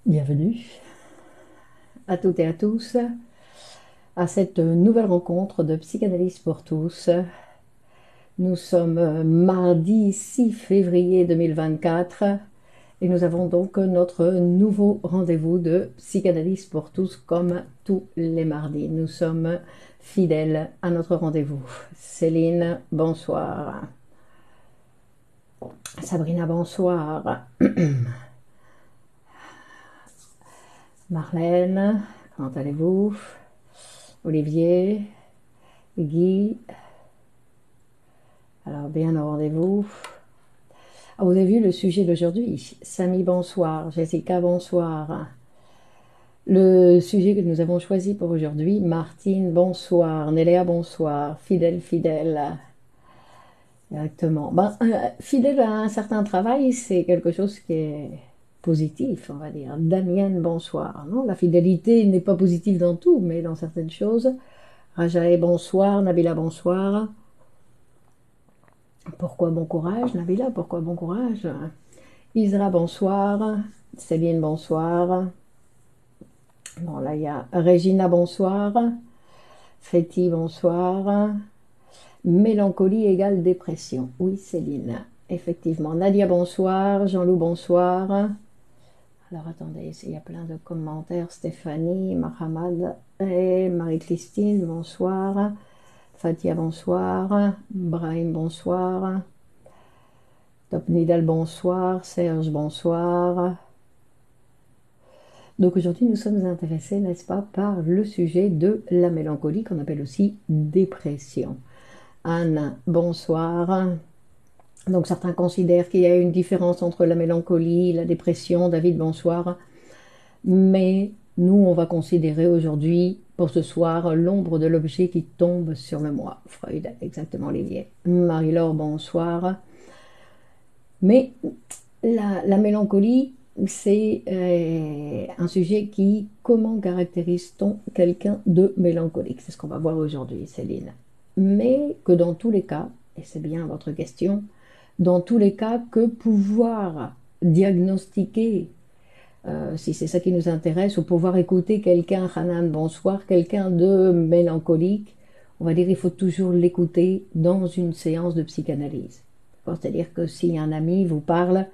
Bienvenue à toutes et à tous à cette nouvelle rencontre de Psychanalyse pour tous. Nous sommes mardi 6 février 2024 et nous avons donc notre nouveau rendez-vous de Psychanalyse pour tous comme tous les mardis. Nous sommes fidèles à notre rendez-vous. Céline, bonsoir. Sabrina, bonsoir. Marlène, comment allez-vous? Olivier, Guy, alors bien au rendez-vous. Ah, vous avez vu le sujet d'aujourd'hui? Samy, bonsoir. Jessica, bonsoir. Le sujet que nous avons choisi pour aujourd'hui, Martine, bonsoir. Néléa, bonsoir. Fidèle, fidèle. Directement. Fidèle à un certain travail, c'est quelque chose qui est positif, on va dire. Damienne, bonsoir. Non, la fidélité n'est pas positive dans tout, mais dans certaines choses. Rajae, bonsoir. Nabila, bonsoir. Pourquoi bon courage, Nabila? Pourquoi bon courage? Isra, bonsoir. Céline, bonsoir. Bon, là, il y a Régina, bonsoir. Féti, bonsoir. Mélancolie égale dépression. Oui, Céline, effectivement. Nadia, bonsoir. Jean-Loup, bonsoir. Alors, attendez, il y a plein de commentaires. Stéphanie, Mahamad et Marie-Christine, bonsoir. Fatia, bonsoir. Brahim, bonsoir. Top Nidal, bonsoir. Serge, bonsoir. Donc aujourd'hui, nous sommes intéressés, n'est-ce pas, par le sujet de la mélancolie, qu'on appelle aussi dépression. Anne, bonsoir. Donc certains considèrent qu'il y a une différence entre la mélancolie et la dépression. David, bonsoir. Mais nous, on va considérer aujourd'hui, pour ce soir, l'ombre de l'objet qui tombe sur le moi. Freud, exactement, Olivier. Marie-Laure, bonsoir. Mais la mélancolie, c'est un sujet qui, comment caractérise-t-on quelqu'un de mélancolique? C'est ce qu'on va voir aujourd'hui, Céline. Mais que dans tous les cas, et c'est bien votre question, dans tous les cas, que pouvoir diagnostiquer, si c'est ça qui nous intéresse, ou pouvoir écouter quelqu'un, Hanan, bonsoir, quelqu'un de mélancolique, on va dire il faut toujours l'écouter dans une séance de psychanalyse. C'est-à-dire que si un ami vous parle,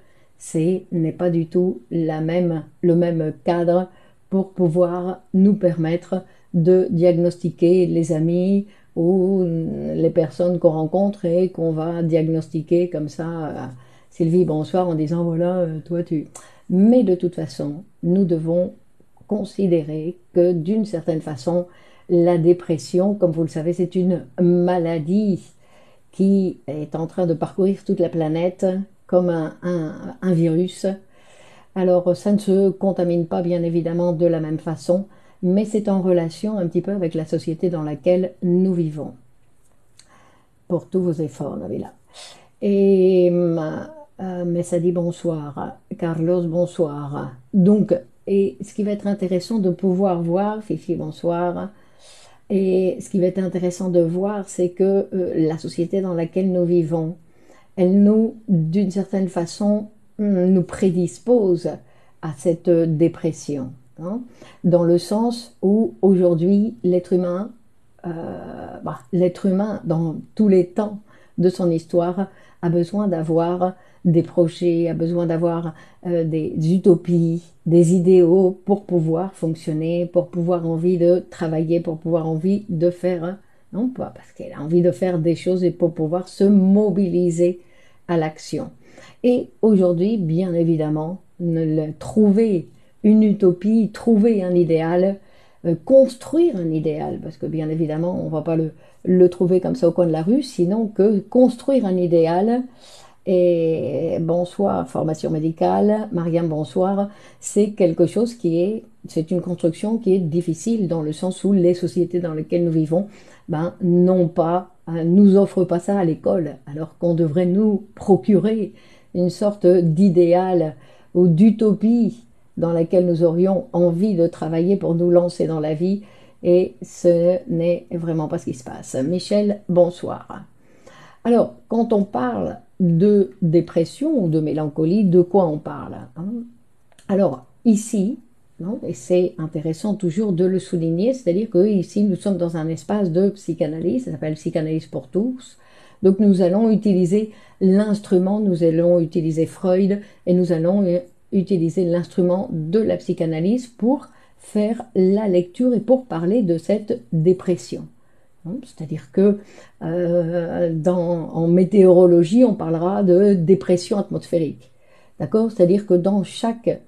n'est pas du tout le même cadre pour pouvoir nous permettre de diagnostiquer les amis ou les personnes qu'on rencontre et qu'on va diagnostiquer comme ça, Sylvie, bonsoir, en disant voilà, toi tu... Mais de toute façon, nous devons considérer que d'une certaine façon, la dépression, comme vous le savez, c'est une maladie qui est en train de parcourir toute la planète comme un virus. Alors ça ne se contamine pas bien évidemment de la même façon, mais c'est en relation un petit peu avec la société dans laquelle nous vivons. Pour tous vos efforts, Nabila. Et Messadi, bonsoir. Carlos, bonsoir. Donc, et ce qui va être intéressant de pouvoir voir, Fifi, bonsoir. Et ce qui va être intéressant de voir, c'est que la société dans laquelle nous vivons, elle nous, d'une certaine façon, nous prédispose à cette dépression. Hein, dans le sens où aujourd'hui, l'être humain, dans tous les temps de son histoire, a besoin d'avoir des projets, a besoin d'avoir des utopies, des idéaux pour pouvoir fonctionner, pour pouvoir envie de travailler, pour pouvoir envie de faire, non pas parce qu'elle a envie de faire des choses et pour pouvoir se mobiliser à l'action. Et aujourd'hui, bien évidemment, trouver une utopie, trouver un idéal, construire un idéal, parce que bien évidemment, on ne va pas le trouver comme ça au coin de la rue, sinon que construire un idéal. Et bonsoir, formation médicale, Mariam, bonsoir, c'est quelque chose c'est une construction qui est difficile dans le sens où les sociétés dans lesquelles nous vivons, nous offrent pas ça à l'école, alors qu'on devrait nous procurer une sorte d'idéal ou d'utopie dans laquelle nous aurions envie de travailler pour nous lancer dans la vie, et ce n'est vraiment pas ce qui se passe. Michel, bonsoir. Alors, quand on parle de dépression ou de mélancolie, de quoi on parle, hein? Alors, ici, non, et c'est intéressant toujours de le souligner, c'est-à-dire que ici nous sommes dans un espace de psychanalyse, ça s'appelle Psychanalyse pour tous. Donc nous allons utiliser l'instrument, nous allons utiliser Freud et nous allons utiliser l'instrument de la psychanalyse pour faire la lecture et pour parler de cette dépression. C'est-à-dire que en météorologie, on parlera de dépression atmosphérique. D'accord? C'est-à-dire que dans chaque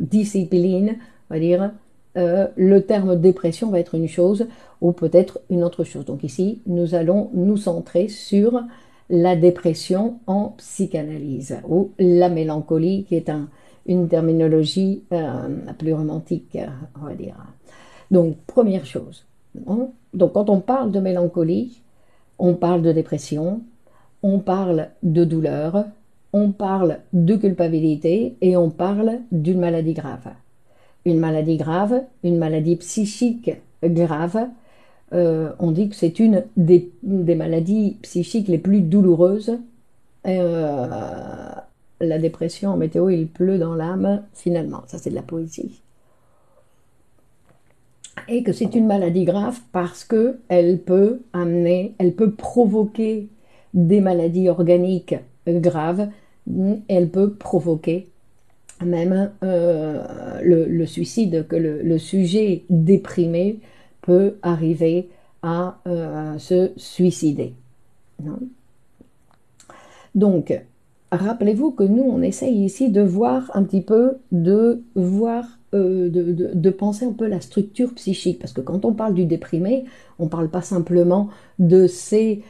discipline, on va dire, le terme dépression va être une chose ou peut-être une autre chose. Donc ici, nous allons nous centrer sur la dépression en psychanalyse ou la mélancolie, qui est une terminologie plus romantique, on va dire. Donc, première chose. Donc, quand on parle de mélancolie, on parle de dépression, on parle de douleur, on parle de culpabilité et on parle d'une maladie grave. Une maladie grave, une maladie psychique grave, on dit que c'est une des maladies psychiques les plus douloureuses. La dépression en météo, il pleut dans l'âme, finalement. Ça, c'est de la poésie. Et que c'est une maladie grave parce que elle peut provoquer des maladies organiques graves, elle peut provoquer même le suicide, que le sujet déprimé peut arriver à se suicider. Non. Donc, rappelez-vous que nous, on essaye ici de voir un petit peu, de penser un peu la structure psychique. Parce que quand on parle du déprimé, on ne parle pas simplement de ces...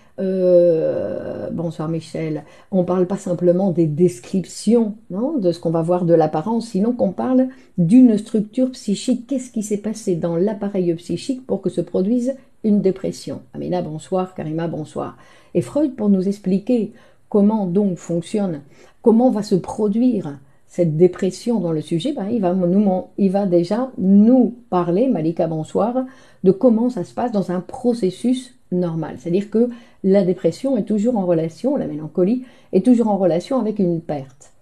bonsoir Michel. On ne parle pas simplement des descriptions, non, de ce qu'on va voir de l'apparence, sinon qu'on parle d'une structure psychique. Qu'est-ce qui s'est passé dans l'appareil psychique pour que se produise une dépression? Amina, bonsoir. Karima, bonsoir. Et Freud, pour nous expliquer comment donc fonctionne, comment va se produire cette dépression dans le sujet, ben, il va déjà nous parler, Malika bonsoir, de comment ça se passe dans un processus normal. C'est-à-dire que la dépression est toujours en relation, la mélancolie est toujours en relation avec une perte.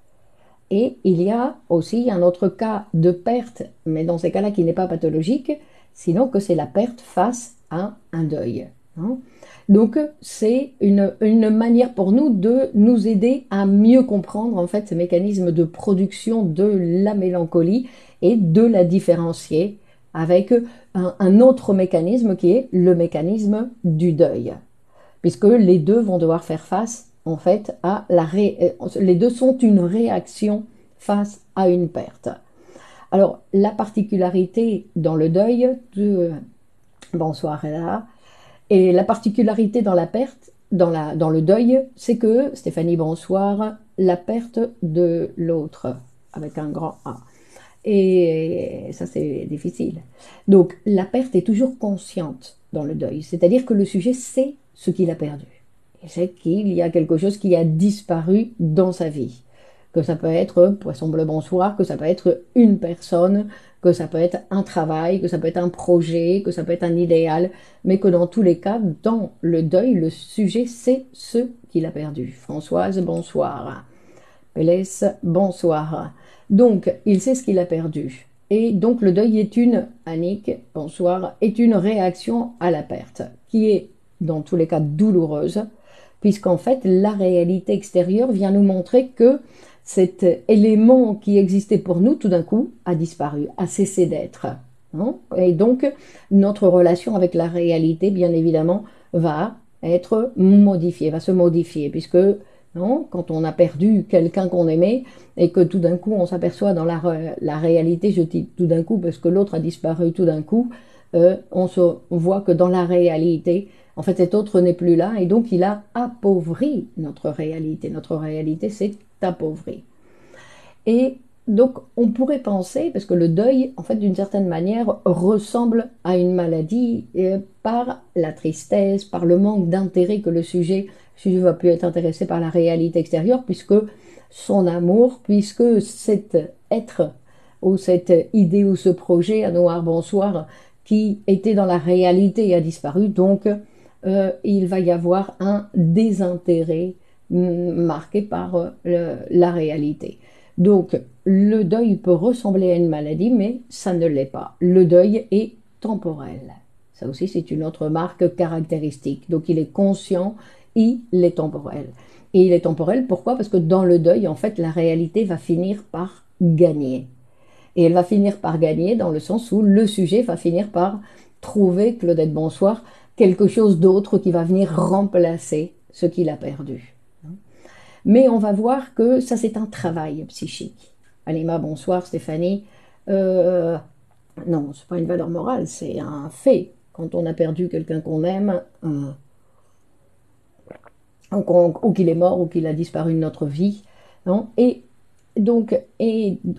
Et il y a aussi un autre cas de perte, mais dans ces cas-là qui n'est pas pathologique, sinon que c'est la perte face à un deuil. Hein. Donc c'est une manière pour nous de nous aider à mieux comprendre en fait ce mécanisme de production de la mélancolie et de la différencier avec un autre mécanisme qui est le mécanisme du deuil. Puisque les deux vont devoir faire face en fait à les deux sont une réaction face à une perte. Alors la particularité dans le deuil bonsoir Ella. Et la particularité dans la perte, dans le deuil, c'est que, Stéphanie, bonsoir, la perte de l'autre, avec un grand A. Et ça, c'est difficile. Donc, la perte est toujours consciente dans le deuil. C'est-à-dire que le sujet sait ce qu'il a perdu. Il sait qu'il y a quelque chose qui a disparu dans sa vie. Que ça peut être poisson bleu bonsoir, que ça peut être une personne, que ça peut être un travail, que ça peut être un projet, que ça peut être un idéal, mais que dans tous les cas, dans le deuil, le sujet sait ce qu'il a perdu. Françoise, bonsoir. Pélès, bonsoir. Donc, il sait ce qu'il a perdu. Et donc, le deuil est Annick, bonsoir, est une réaction à la perte, qui est, dans tous les cas, douloureuse, puisqu'en fait, la réalité extérieure vient nous montrer que cet élément qui existait pour nous, tout d'un coup, a disparu, a cessé d'être. Et donc, notre relation avec la réalité, bien évidemment, va être modifiée, va se modifier, puisque quand on a perdu quelqu'un qu'on aimait et que tout d'un coup, on s'aperçoit dans la réalité, je dis tout d'un coup, parce que l'autre a disparu tout d'un coup, on se voit que dans la réalité, en fait, cet autre n'est plus là, et donc il a appauvri notre réalité. Notre réalité s'est appauvrie. Et donc, on pourrait penser, parce que le deuil, en fait, d'une certaine manière, ressemble à une maladie par la tristesse, par le manque d'intérêt que le sujet va plus être intéressé par la réalité extérieure, puisque son amour, puisque cet être ou cette idée ou ce projet à noir bonsoir qui était dans la réalité a disparu, donc il va y avoir un désintérêt marqué par la réalité. Donc, le deuil peut ressembler à une maladie, mais ça ne l'est pas. Le deuil est temporel. Ça aussi, c'est une autre marque caractéristique. Donc, il est conscient, il est temporel. Et il est temporel, pourquoi? Parce que dans le deuil, en fait, la réalité va finir par gagner. Et elle va finir par gagner dans le sens où le sujet va finir par trouver, Claudette Bonsoir, quelque chose d'autre qui va venir remplacer ce qu'il a perdu. Mais on va voir que ça, c'est un travail psychique. Alima, bonsoir, Stéphanie. Euh, non, c'est pas une valeur morale, c'est un fait. Quand on a perdu quelqu'un qu'on aime, ou qu'il est mort, ou qu'il a disparu de notre vie, non? Et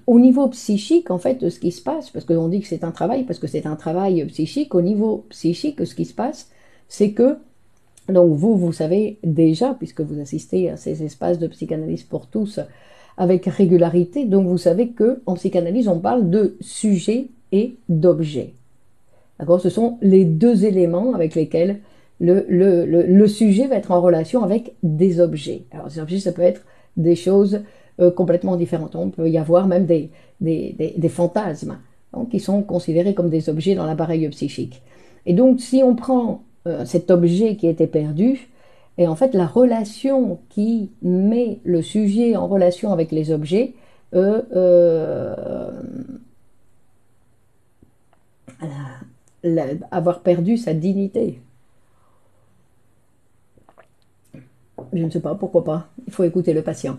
au niveau psychique, en fait, ce qui se passe, parce qu'on dit que c'est un travail, parce que c'est un travail psychique, au niveau psychique, ce qui se passe, c'est que, donc vous savez déjà, puisque vous assistez à ces espaces de psychanalyse pour tous avec régularité, donc vous savez que en psychanalyse, on parle de sujet et d'objet. D'accord? Ce sont les deux éléments avec lesquels le sujet va être en relation avec des objets. Alors, ces objets, ça peut être des choses complètement différentes. On peut y avoir même des fantasmes, hein, qui sont considérés comme des objets dans l'appareil psychique. Et donc, si on prend cet objet qui était perdu, et en fait, la relation qui met le sujet en relation avec les objets, euh, euh, avoir perdu sa dignité. Je ne sais pas, pourquoi pas. Il faut écouter le patient.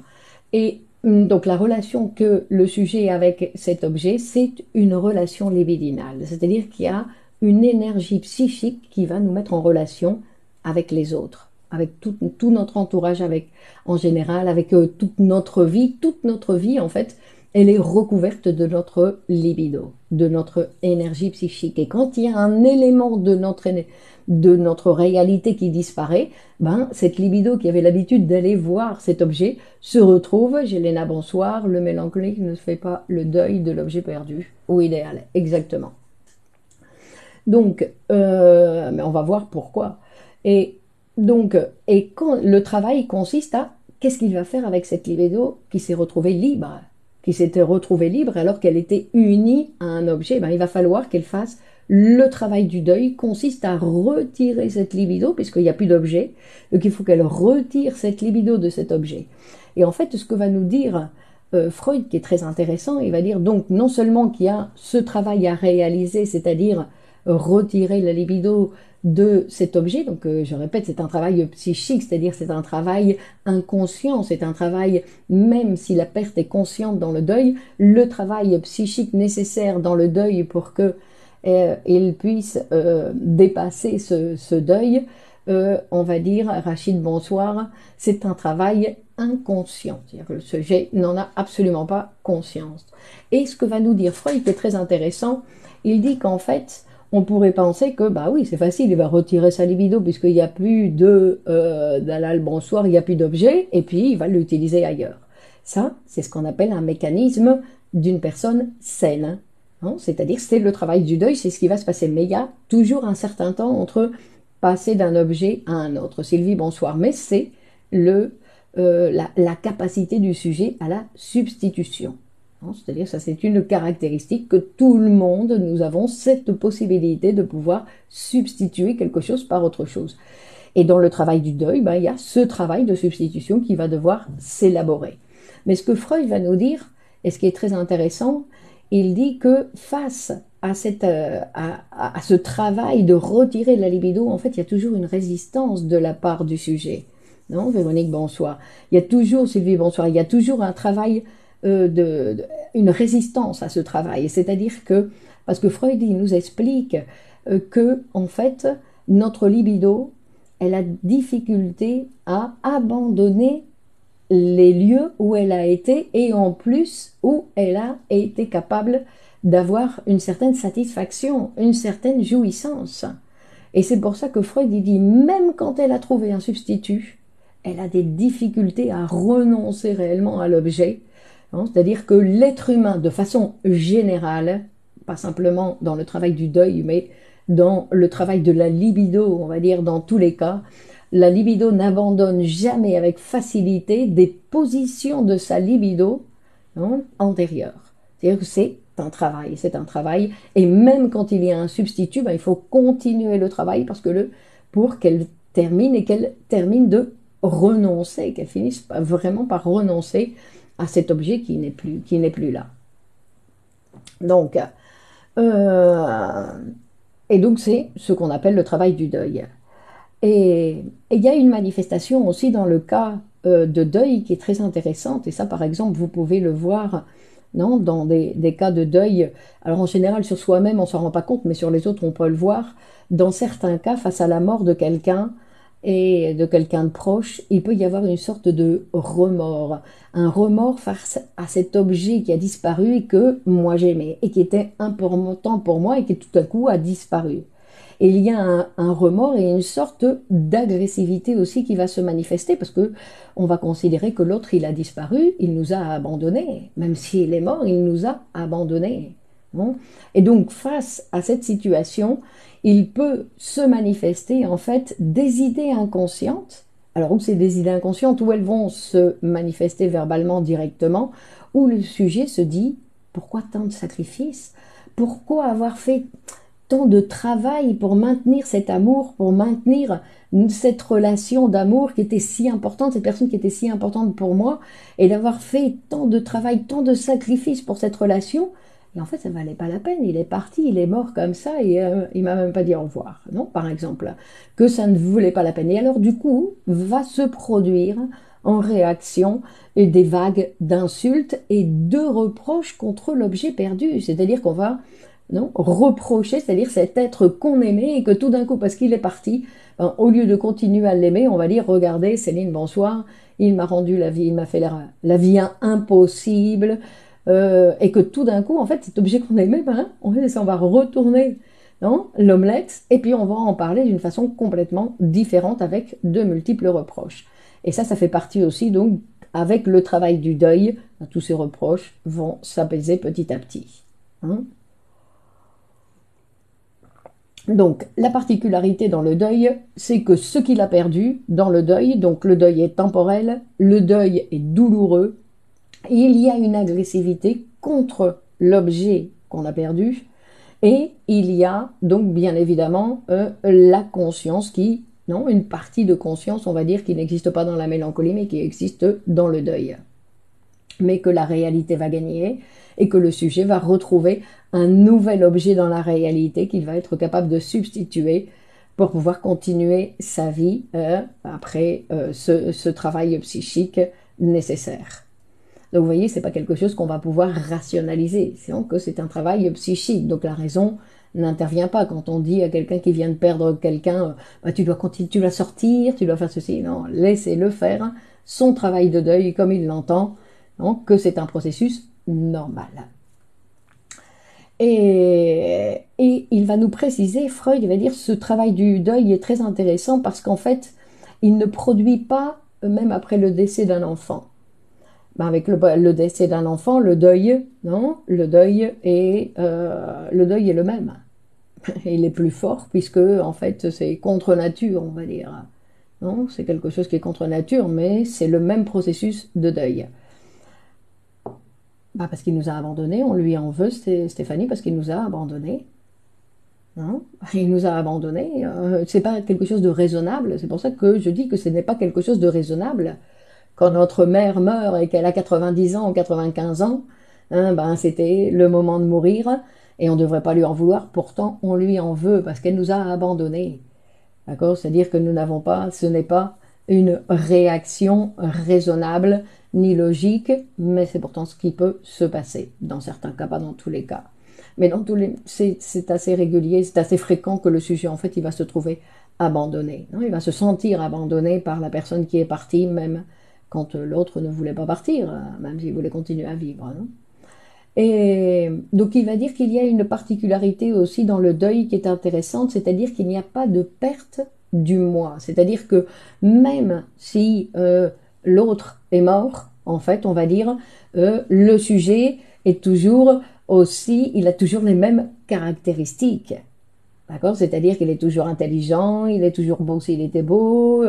Et donc la relation que le sujet a avec cet objet, c'est une relation libidinale. C'est-à-dire qu'il y a une énergie psychique qui va nous mettre en relation avec les autres, avec tout notre entourage, avec, en général, avec toute notre vie. Toute notre vie, en fait, elle est recouverte de notre libido, de notre énergie psychique. Et quand il y a un élément de notre réalité qui disparaît, ben, cette libido qui avait l'habitude d'aller voir cet objet se retrouve, Jelena, bonsoir, le mélancolique ne fait pas le deuil de l'objet perdu ou idéal, exactement. Donc, mais on va voir pourquoi. Et donc, et quand le travail consiste à qu'est-ce qu'il va faire avec cette libido qui s'est retrouvée libre, qui s'était retrouvée libre alors qu'elle était unie à un objet. Ben, il va falloir qu'elle fasse le travail du deuil, consiste à retirer cette libido puisqu'il n'y a plus d'objet. Donc, il faut qu'elle retire cette libido de cet objet. Et en fait, ce que va nous dire Freud, qui est très intéressant, il va dire donc non seulement qu'il y a ce travail à réaliser, c'est-à-dire retirer la libido de cet objet. Donc, je répète, c'est un travail psychique, c'est-à-dire c'est un travail inconscient, c'est un travail, même si la perte est consciente dans le deuil, le travail psychique nécessaire dans le deuil pour que il puisse dépasser ce deuil, on va dire, Rachid, bonsoir, c'est un travail inconscient, c'est-à-dire que le sujet n'en a absolument pas conscience. Et ce que va nous dire Freud, qui est très intéressant, il dit qu'en fait, on pourrait penser que, bah oui, c'est facile, il va retirer sa libido puisqu'il n'y a plus d'halal bonsoir, il n'y a plus d'objet, et puis il va l'utiliser ailleurs. Ça, c'est ce qu'on appelle un mécanisme d'une personne saine. Hein, c'est-à-dire, c'est le travail du deuil, c'est ce qui va se passer. Mais il y a toujours un certain temps entre passer d'un objet à un autre. Sylvie, bonsoir. Mais c'est la capacité du sujet à la substitution. C'est-à-dire, ça c'est une caractéristique que tout le monde, nous avons cette possibilité de pouvoir substituer quelque chose par autre chose. Et dans le travail du deuil, ben, il y a ce travail de substitution qui va devoir s'élaborer. Mais ce que Freud va nous dire, et ce qui est très intéressant, il dit que face à ce travail de retirer la libido, en fait, il y a toujours une résistance de la part du sujet. Non, Véronique, bonsoir. Il y a toujours, Sylvie, bonsoir, il y a toujours un travail une résistance à ce travail. C'est-à-dire que, parce que Freud il nous explique que, en fait, notre libido, elle a difficulté à abandonner les lieux où elle a été et en plus où elle a été capable d'avoir une certaine satisfaction, une certaine jouissance. Et c'est pour ça que Freud il dit, même quand elle a trouvé un substitut, elle a des difficultés à renoncer réellement à l'objet. C'est-à-dire que l'être humain, de façon générale, pas simplement dans le travail du deuil, mais dans le travail de la libido, on va dire dans tous les cas, la libido n'abandonne jamais avec facilité des positions de sa libido hein, antérieure. C'est-à-dire que c'est un travail, et même quand il y a un substitut, ben, il faut continuer le travail pour qu'elle termine et qu'elle termine de renoncer, qu'elle finisse vraiment par renoncer à cet objet qui n'est plus là. Donc, euh, et donc c'est ce qu'on appelle le travail du deuil. Et il y a une manifestation aussi dans le cas de deuil qui est très intéressante. Et ça, par exemple, vous pouvez le voir, non, dans des cas de deuil. Alors en général, sur soi-même, on ne s'en rend pas compte, mais sur les autres, on peut le voir. Dans certains cas, face à la mort de quelqu'un et de quelqu'un de proche, il peut y avoir une sorte de remords. Un remords face à cet objet qui a disparu et que moi j'aimais et qui était important pour moi et qui tout à coup a disparu. Et il y a un remords et une sorte d'agressivité aussi qui va se manifester parce que on va considérer que l'autre il a disparu, il nous a abandonnés, même s'il est mort, il nous a abandonnés. Bon. Et donc face à cette situation, il peut se manifester en fait des idées inconscientes. Alors où c'est des idées inconscientes, où elles vont se manifester verbalement directement, où le sujet se dit pourquoi tant de sacrifices, pourquoi avoir fait tant de travail pour maintenir cet amour, pour maintenir cette relation d'amour qui était si importante, cette personne qui était si importante pour moi, et d'avoir fait tant de travail, tant de sacrifices pour cette relation. Et en fait, ça ne valait pas la peine. Il est parti, il est mort comme ça, et il m'a même pas dit au revoir. Non, par exemple, que ça ne voulait pas la peine. Et alors, du coup, va se produire en réaction des vagues d'insultes et de reproches contre l'objet perdu. C'est-à-dire qu'on va non, reprocher, c'est-à-dire cet être qu'on aimait et que tout d'un coup, parce qu'il est parti, ben, au lieu de continuer à l'aimer, on va dire, regardez Céline, bonsoir, il m'a rendu la vie, il m'a fait la vie impossible, et que tout d'un coup, en fait, cet objet qu'on aimait, ben, on va retourner l'omelette, et puis on va en parler d'une façon complètement différente avec de multiples reproches. Et ça fait partie aussi, donc, avec le travail du deuil, tous ces reproches vont s'apaiser petit à petit. Hein. Donc, la particularité dans le deuil, c'est que ce qu'il a perdu dans le deuil, donc le deuil est temporel, le deuil est douloureux, et il y a une agressivité contre l'objet qu'on a perdu, et il y a donc bien évidemment la conscience non, une partie de conscience, on va dire, qui n'existe pas dans la mélancolie, mais qui existe dans le deuil. Mais que la réalité va gagner et que le sujet va retrouver un nouvel objet dans la réalité qu'il va être capable de substituer pour pouvoir continuer sa vie après ce travail psychique nécessaire. Donc vous voyez, c'est pas quelque chose qu'on va pouvoir rationaliser, c'est que c'est un travail psychique. Donc la raison n'intervient pas quand on dit à quelqu'un qui vient de perdre quelqu'un, bah, tu dois continuer, tu dois sortir, tu dois faire ceci. Non, laissez-le faire son travail de deuil comme il l'entend, que c'est un processus normal. Et il va nous préciser, Freud va dire, ce travail du deuil est très intéressant parce qu'en fait, il ne produit pas, même après le décès d'un enfant. Ben avec le décès d'un enfant, le deuil, non, le deuil est le même. Il est plus fort puisque, en fait, c'est contre nature, on va dire. Non, c'est quelque chose qui est contre nature, mais c'est le même processus de deuil. Bah parce qu'il nous a abandonnés, on lui en veut, Stéphanie, parce qu'il nous a abandonnés. Hein, il nous a abandonnés. C'est pas quelque chose de raisonnable. C'est pour ça que je dis que ce n'est pas quelque chose de raisonnable. Quand notre mère meurt et qu'elle a 90 ans ou 95 ans, hein, ben c'était le moment de mourir et on ne devrait pas lui en vouloir. Pourtant, on lui en veut parce qu'elle nous a abandonnés. D'accord? C'est-à-dire que ce n'est pas une réaction raisonnable ni logique, mais c'est pourtant ce qui peut se passer. Dans certains cas, pas dans tous les cas. Mais c'est assez régulier, c'est assez fréquent que le sujet, en fait, il va se trouver abandonné. Non, il va se sentir abandonné par la personne qui est partie, même quand l'autre ne voulait pas partir, même s'il voulait continuer à vivre. Non. Et donc il va dire qu'il y a une particularité aussi dans le deuil qui est intéressante, c'est-à-dire qu'il n'y a pas de perte du moi. C'est-à-dire que même si l'autre est mort, en fait, on va dire, le sujet est toujours aussi, il a toujours les mêmes caractéristiques. D'accord? C'est-à-dire qu'il est toujours intelligent, il est toujours beau s'il était beau,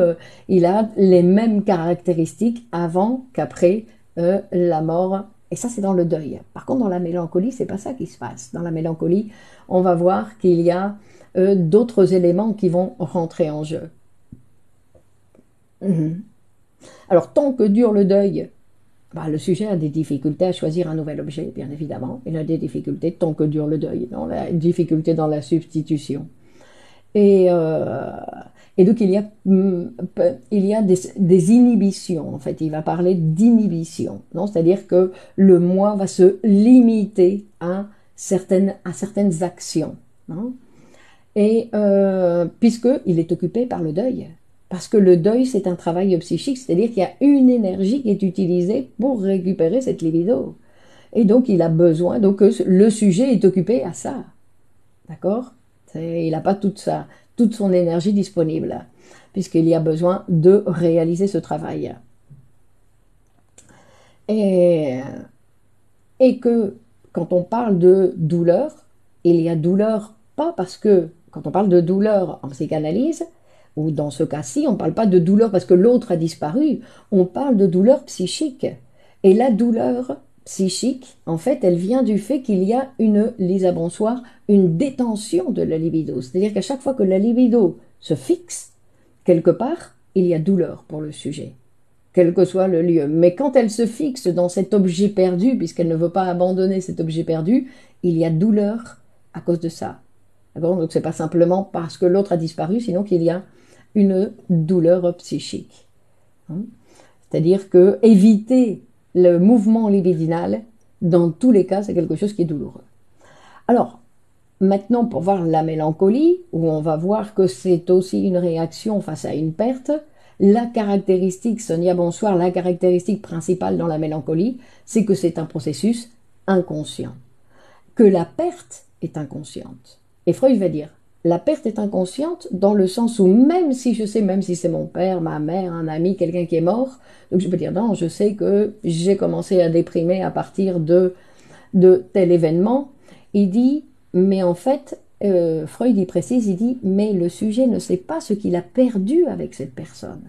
il a les mêmes caractéristiques avant qu'après la mort Et ça, c'est dans le deuil. Par contre, dans la mélancolie, c'est pas ça qui se passe. Dans la mélancolie, on va voir qu'il y a d'autres éléments qui vont rentrer en jeu. Mhm. Alors, tant que dure le deuil, bah, le sujet a des difficultés à choisir un nouvel objet, bien évidemment. Il a des difficultés tant que dure le deuil, non, la difficulté dans la substitution. Et, euh, et donc il y a des inhibitions, en fait. Il va parler d'inhibition, non? C'est-à-dire que le moi va se limiter à certaines actions, non? Et puisqu'il est occupé par le deuil. Parce que le deuil, c'est un travail psychique, c'est-à-dire qu'il y a une énergie qui est utilisée pour récupérer cette libido. Et donc, il a besoin, donc le sujet est occupé à ça. D'accord? Il n'a pas toute son énergie disponible, puisqu'il y a besoin de réaliser ce travail. Et, et que quand on parle de douleur, il y a douleur pas parce que, quand on parle de douleur en psychanalyse, ou dans ce cas-ci, on ne parle pas de douleur parce que l'autre a disparu, on parle de douleur psychique. Et la douleur psychique, en fait, elle vient du fait qu'il y a Lisa bonsoir, une détention de la libido. C'est-à-dire qu'à chaque fois que la libido se fixe, quelque part, il y a douleur pour le sujet, quel que soit le lieu. Mais quand elle se fixe dans cet objet perdu, puisqu'elle ne veut pas abandonner cet objet perdu, il y a douleur à cause de ça. Donc c'est pas simplement parce que l'autre a disparu, sinon qu'il y a une douleur psychique. C'est-à-dire que éviter le mouvement libidinal, dans tous les cas, c'est quelque chose qui est douloureux. Alors, maintenant, pour voir la mélancolie, où on va voir que c'est aussi une réaction face à une perte, la caractéristique, Sonia, bonsoir, la caractéristique principale dans la mélancolie, c'est que c'est un processus inconscient, que la perte est inconsciente. Et Freud va dire, la perte est inconsciente dans le sens où même si je sais, même si c'est mon père, ma mère, un ami, quelqu'un qui est mort, donc je peux dire, non, je sais que j'ai commencé à déprimer à partir de tel événement. Il dit, mais en fait, Freud y précise, il dit, mais le sujet ne sait pas ce qu'il a perdu avec cette personne.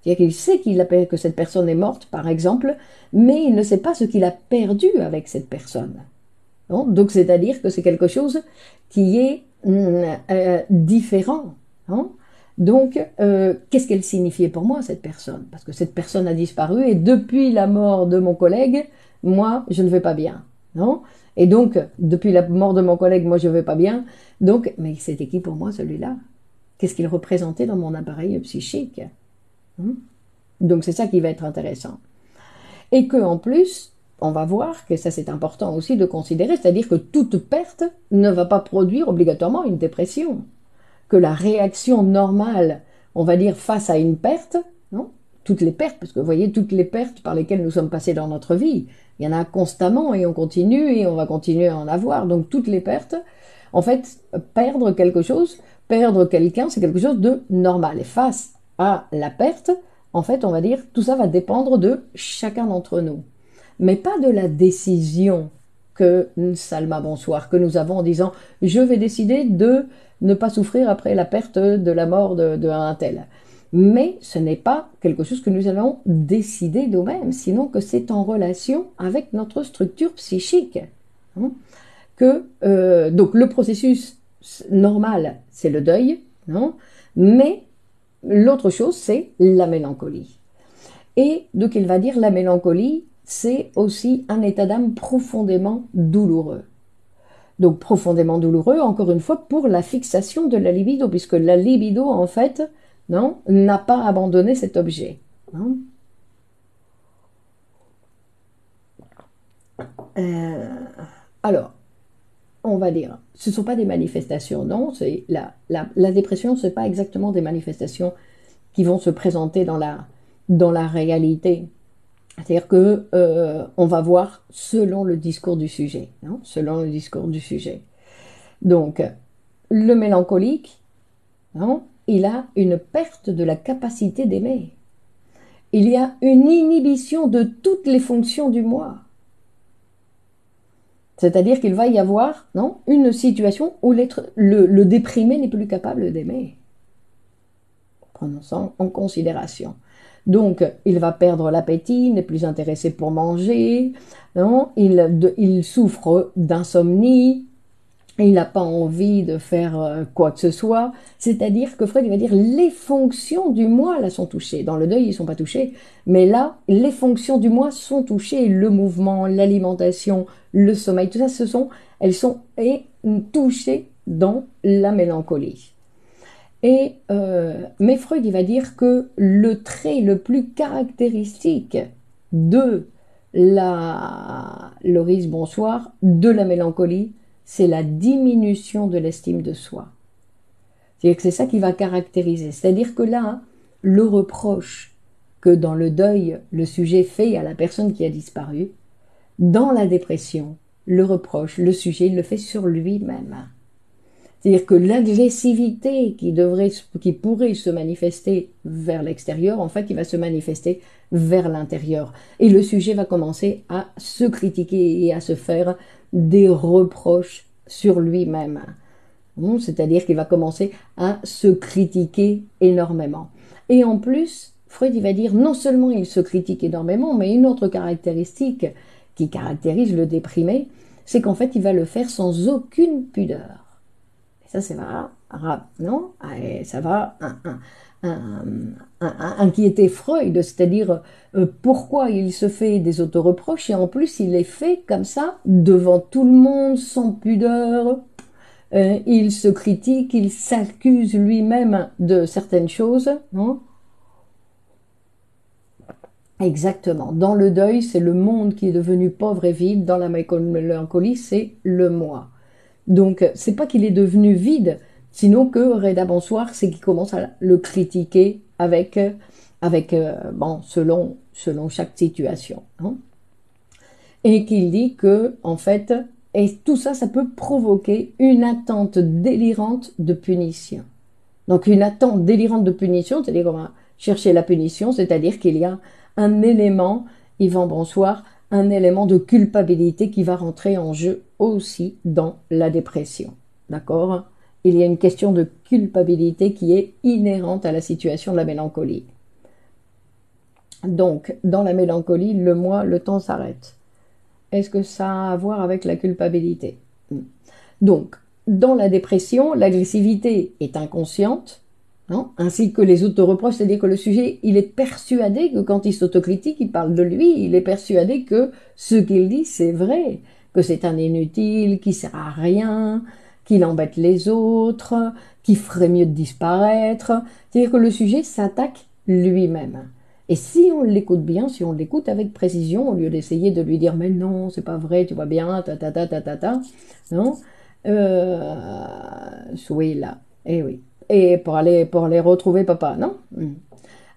C'est-à-dire qu'il sait que cette personne est morte, par exemple, mais il ne sait pas ce qu'il a perdu avec cette personne. Non? Donc, c'est-à-dire que c'est quelque chose qui est différent. Non? Donc, qu'est-ce qu'elle signifiait pour moi, cette personne? Parce que cette personne a disparu et depuis la mort de mon collègue, moi, je ne vais pas bien. Non? Et donc, depuis la mort de mon collègue, moi, je ne vais pas bien. Donc, mais c'était qui pour moi, celui-là? Qu'est-ce qu'il représentait dans mon appareil psychique? Donc, c'est ça qui va être intéressant. Et que en plus, on va voir que ça c'est important aussi de considérer, c'est-à-dire que toute perte ne va pas produire obligatoirement une dépression. Que la réaction normale, on va dire, face à une perte, non? Toutes les pertes, parce que vous voyez, toutes les pertes par lesquelles nous sommes passés dans notre vie, il y en a constamment et on continue et on va continuer à en avoir. Donc toutes les pertes, en fait, perdre quelque chose, perdre quelqu'un, c'est quelque chose de normal. Et face à la perte, en fait, on va dire, tout ça va dépendre de chacun d'entre nous. Mais pas de la décision que, Salma, bonsoir, que nous avons en disant, je vais décider de ne pas souffrir après la perte de la mort d'un tel. Mais ce n'est pas quelque chose que nous allons décider nous-mêmes, sinon que c'est en relation avec notre structure psychique. Donc le processus normal, c'est le deuil, non? Mais l'autre chose, c'est la mélancolie. Et donc il va dire la mélancolie, c'est aussi un état d'âme profondément douloureux. Donc profondément douloureux, encore une fois, pour la fixation de la libido, puisque la libido, en fait, non, n'a pas abandonné cet objet. Non. Alors, on va dire, ce ne sont pas des manifestations, non, c'est la dépression, ce n'est pas exactement des manifestations qui vont se présenter dans la réalité. C'est-à-dire que on va voir selon le discours du sujet, non, selon le discours du sujet. Donc, le mélancolique, non, il a une perte de la capacité d'aimer. Il y a une inhibition de toutes les fonctions du moi. C'est-à-dire qu'il va y avoir, non, une situation où le déprimé n'est plus capable d'aimer. Prenons ça en considération. Donc, il va perdre l'appétit, il n'est plus intéressé pour manger, non, il souffre d'insomnie, il n'a pas envie de faire quoi que ce soit. C'est-à-dire que Freud il va dire les fonctions du moi là sont touchées. Dans le deuil, ils ne sont pas touchés, mais là, les fonctions du moi sont touchées. Le mouvement, l'alimentation, le sommeil, tout ça, elles sont touchées dans la mélancolie. Mais Freud il va dire que le trait le plus caractéristique de Loris Bonsoir, de la mélancolie, c'est la diminution de l'estime de soi. C'est-à-dire que c'est ça qui va caractériser. C'est-à-dire que là, le reproche que dans le deuil, le sujet fait à la personne qui a disparu, dans la dépression, le reproche, le sujet, il le fait sur lui-même. C'est-à-dire que l'agressivité qui pourrait se manifester vers l'extérieur, en fait, il va se manifester vers l'intérieur. Et le sujet va commencer à se critiquer et à se faire des reproches sur lui-même. Bon, c'est-à-dire qu'il va commencer à se critiquer énormément. Et en plus, Freud il va dire non seulement il se critique énormément, mais une autre caractéristique qui caractérise le déprimé, c'est qu'en fait il va le faire sans aucune pudeur. Ça, c'est non, ça va inquiéter Freud, c'est-à-dire pourquoi il se fait des autoreproches et en plus il les fait comme ça, devant tout le monde, sans pudeur. Il se critique, il s'accuse lui-même de certaines choses. Non, exactement. Dans le deuil, c'est le monde qui est devenu pauvre et vide. Dans la mélancolie, c'est le moi. Donc, c'est pas qu'il est devenu vide, sinon que Reda Bonsoir, c'est qu'il commence à le critiquer bon, selon chaque situation. Hein. Et qu'il dit que, en fait, et tout ça, ça peut provoquer une attente délirante de punition. Donc, une attente délirante de punition, c'est-à-dire qu'on va chercher la punition, c'est-à-dire qu'il y a un élément, Yvan Bonsoir, un élément de culpabilité qui va rentrer en jeu aussi dans la dépression. D'accord ? Il y a une question de culpabilité qui est inhérente à la situation de la mélancolie. Donc, dans la mélancolie, le moi, le temps s'arrête. Est-ce que ça a à voir avec la culpabilité ? Donc, dans la dépression, l'agressivité est inconsciente, non, ainsi que les autoreproches, c'est-à-dire que le sujet, il est persuadé que quand il s'autocritique, il parle de lui, il est persuadé que ce qu'il dit, c'est vrai, que c'est un inutile, qui sert à rien, qu'il embête les autres, qu'il ferait mieux de disparaître. C'est-à-dire que le sujet s'attaque lui-même. Et si on l'écoute bien, si on l'écoute avec précision, au lieu d'essayer de lui dire mais non, c'est pas vrai, tu vois bien, non, oui là, eh oui. Et pour aller retrouver papa, non?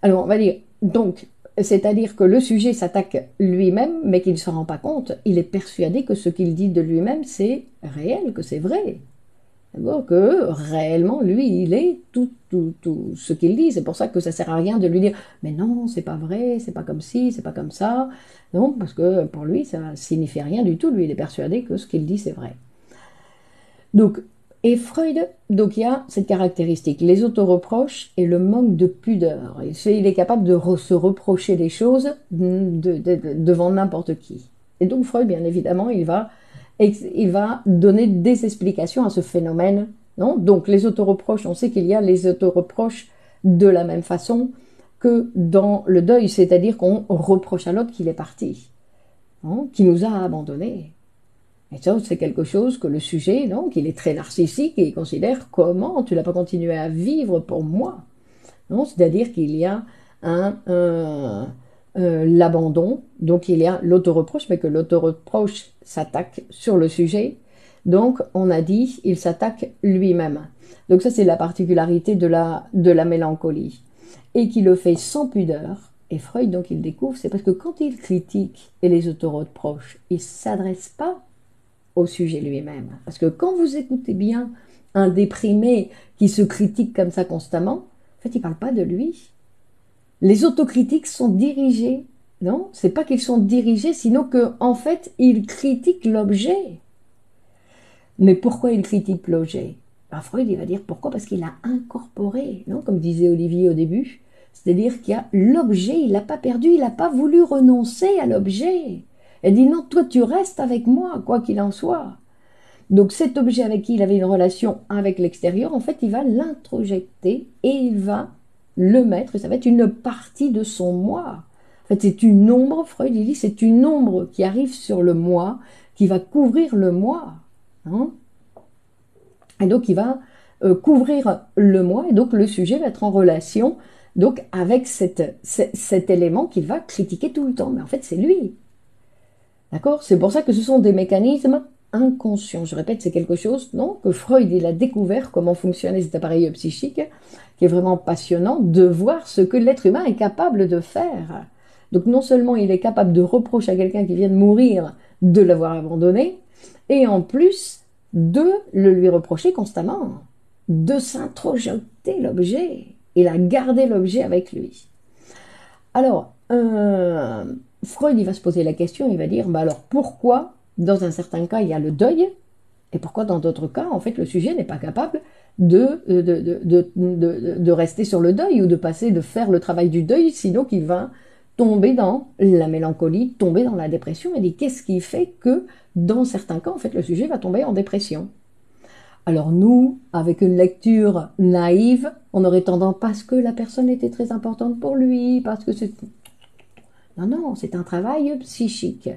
Alors on va dire, donc, c'est-à-dire que le sujet s'attaque lui-même, mais qu'il ne se rend pas compte. Il est persuadé que ce qu'il dit de lui-même, c'est réel, que c'est vrai. D'accord, que réellement, lui, il est tout ce qu'il dit. C'est pour ça que ça sert à rien de lui dire, mais non, c'est pas vrai, c'est pas comme ci, c'est pas comme ça. Non, parce que pour lui, ça signifie rien du tout. Lui, il est persuadé que ce qu'il dit, c'est vrai. Donc, et Freud, donc il y a cette caractéristique, les autoreproches et le manque de pudeur. Il est capable de se reprocher des choses devant n'importe qui. Et donc Freud, bien évidemment, il va donner des explications à ce phénomène. Non, donc les autoreproches, on sait qu'il y a les autoreproches de la même façon que dans le deuil, c'est-à-dire qu'on reproche à l'autre qu'il est parti, non, qu'il nous a abandonnés. Et ça, c'est quelque chose que le sujet, donc, il est très narcissique et il considère comment tu n'as pas continué à vivre pour moi. Non, c'est-à-dire qu'il y a l'abandon, donc il y a l'autoreproche, mais que l'autoreproche s'attaque sur le sujet. Donc, on a dit, il s'attaque lui-même. Donc ça, c'est la particularité de la mélancolie. Et qui le fait sans pudeur. Et Freud, donc, il découvre, c'est parce que quand il critique et les autoreproches, il ne s'adresse pas au sujet lui-même. Parce que quand vous écoutez bien un déprimé qui se critique comme ça constamment, en fait, il ne parle pas de lui. Les autocritiques sont dirigées, non? C'est pas qu'ils sont dirigés, sinon que, en fait, ils critiquent l'objet. Mais pourquoi il critique l'objet? Freud, il va dire pourquoi? Parce qu'il a incorporé, non? Comme disait Olivier au début, C'est-à-dire qu'il y a l'objet, il l'a pas perdu, il n'a pas voulu renoncer à l'objet. Elle dit non, toi tu restes avec moi, quoi qu'il en soit. Donc cet objet avec qui il avait une relation avec l'extérieur, en fait, il va l'introjecter et il va le mettre, ça va être une partie de son moi. En fait, c'est une ombre, Freud il dit, c'est une ombre qui arrive sur le moi, qui va couvrir le moi. Hein. Et donc il va couvrir le moi, et donc le sujet va être en relation donc avec cet élément qu'il va critiquer tout le temps. Mais en fait, c'est lui. D'accord? C'est pour ça que ce sont des mécanismes inconscients. Je répète, c'est quelque chose, non, que Freud il a découvert comment fonctionnaient cet appareil psychique, qui est vraiment passionnant de voir ce que l'être humain est capable de faire. Donc non seulement il est capable de reprocher à quelqu'un qui vient de mourir de l'avoir abandonné, et en plus de le lui reprocher constamment, de s'introjeter l'objet. Il a gardé l'objet avec lui. Alors, Freud, il va se poser la question, il va dire, bah alors pourquoi, dans un certain cas, il y a le deuil, et pourquoi dans d'autres cas, en fait, le sujet n'est pas capable de rester sur le deuil ou de passer, de faire le travail du deuil, sinon qu'il va tomber dans la mélancolie, tomber dans la dépression, et dit, qu'est-ce qui fait que, dans certains cas, en fait, le sujet va tomber en dépression? Alors nous, avec une lecture naïve, on aurait tendance parce que la personne était très importante pour lui, parce que c'est... Non, non, c'est un travail psychique.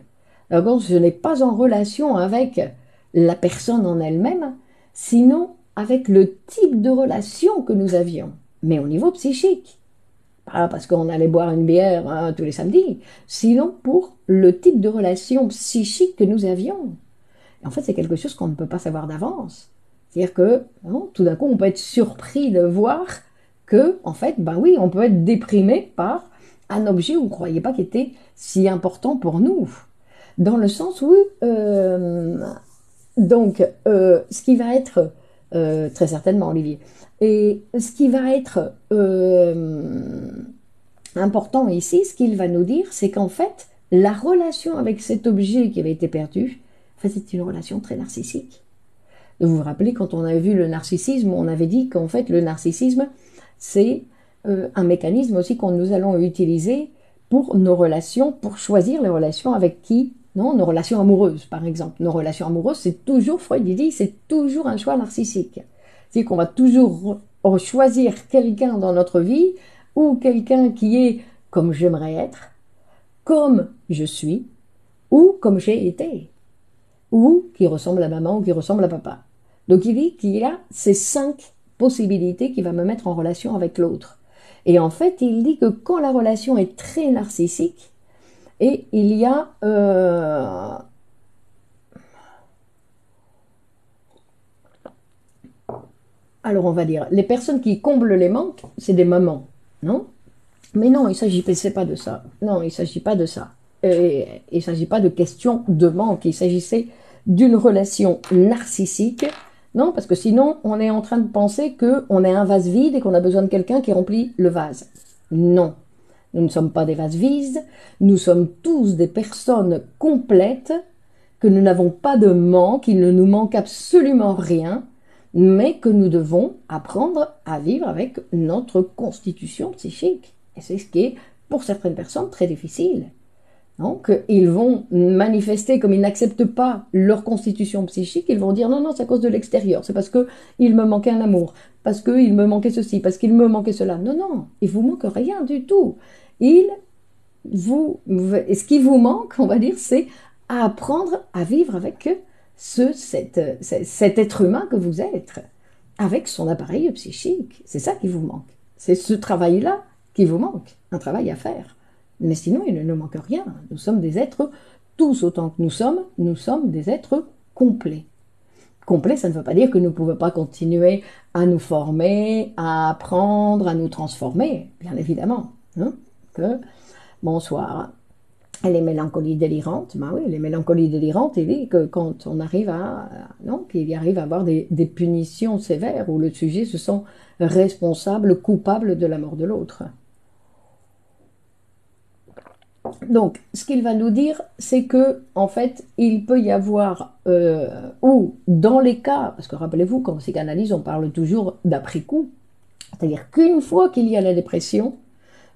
D'abord, ce n'est pas en relation avec la personne en elle-même, sinon avec le type de relation que nous avions, mais au niveau psychique. Pas parce qu'on allait boire une bière hein, tous les samedis, sinon pour le type de relation psychique que nous avions. Et en fait, c'est quelque chose qu'on ne peut pas savoir d'avance. C'est-à-dire que non, tout d'un coup, on peut être surpris de voir que, en fait, ben oui, on peut être déprimé par un objet où on ne croyait pas qu'il était si important pour nous. Dans le sens où, ce qui va être, très certainement, Olivier, et ce qui va être important ici, ce qu'il va nous dire, c'est qu'en fait, la relation avec cet objet qui avait été perdu, en fait, c'est une relation très narcissique. Vous vous rappelez, quand on avait vu le narcissisme, on avait dit qu'en fait, le narcissisme, c'est un mécanisme aussi que nous allons utiliser pour nos relations, pour choisir les relations avec qui, non, nos relations amoureuses, par exemple. Nos relations amoureuses, c'est toujours, Freud dit, c'est toujours un choix narcissique. C'est-à-dire qu'on va toujours choisir quelqu'un dans notre vie, ou quelqu'un qui est comme j'aimerais être, comme je suis, ou comme j'ai été, ou qui ressemble à maman, ou qui ressemble à papa. Donc il dit qu'il y a ces 5 possibilités qui va me mettre en relation avec l'autre. Et en fait, il dit que quand la relation est très narcissique, et il y a... alors on va dire, les personnes qui comblent les manques, c'est des mamans, non? Mais non, il ne s'agit pas de ça. Non, il ne s'agit pas de ça. Et, il ne s'agit pas de question de manque. Il s'agissait d'une relation narcissique. Non, parce que sinon, on est en train de penser qu'on est un vase vide et qu'on a besoin de quelqu'un qui remplit le vase. Non, nous ne sommes pas des vases vides. Nous sommes tous des personnes complètes, que nous n'avons pas de manque, il ne nous manque absolument rien, mais que nous devons apprendre à vivre avec notre constitution psychique. Et c'est ce qui est, pour certaines personnes, très difficile. Donc, ils vont manifester, comme ils n'acceptent pas leur constitution psychique, ils vont dire non, non, c'est à cause de l'extérieur, c'est parce qu'il me manquait un amour, parce qu'il me manquait ceci, parce qu'il me manquait cela. Non, non, il vous manque rien du tout. Ce qui vous manque, on va dire, c'est à apprendre à vivre avec cet être humain que vous êtes, avec son appareil psychique. C'est ça qui vous manque. C'est ce travail-là qui vous manque, un travail à faire. Mais sinon, il ne nous manque rien. Nous sommes des êtres, tous autant que nous sommes des êtres complets. Complet, ça ne veut pas dire que nous ne pouvons pas continuer à nous former, à apprendre, à nous transformer, bien évidemment. Hein, bonsoir. Et les mélancolies délirantes, ben oui, les mélancolies délirantes, il dit que quand on arrive qu'il arrive à avoir des punitions sévères où le sujet se sent responsable, coupable de la mort de l'autre. Donc, ce qu'il va nous dire, c'est que, en fait, il peut y avoir, ou dans les cas, parce que rappelez-vous, quand on psychanalyse, on parle toujours d'après-coup, c'est-à-dire qu'une fois qu'il y a la dépression,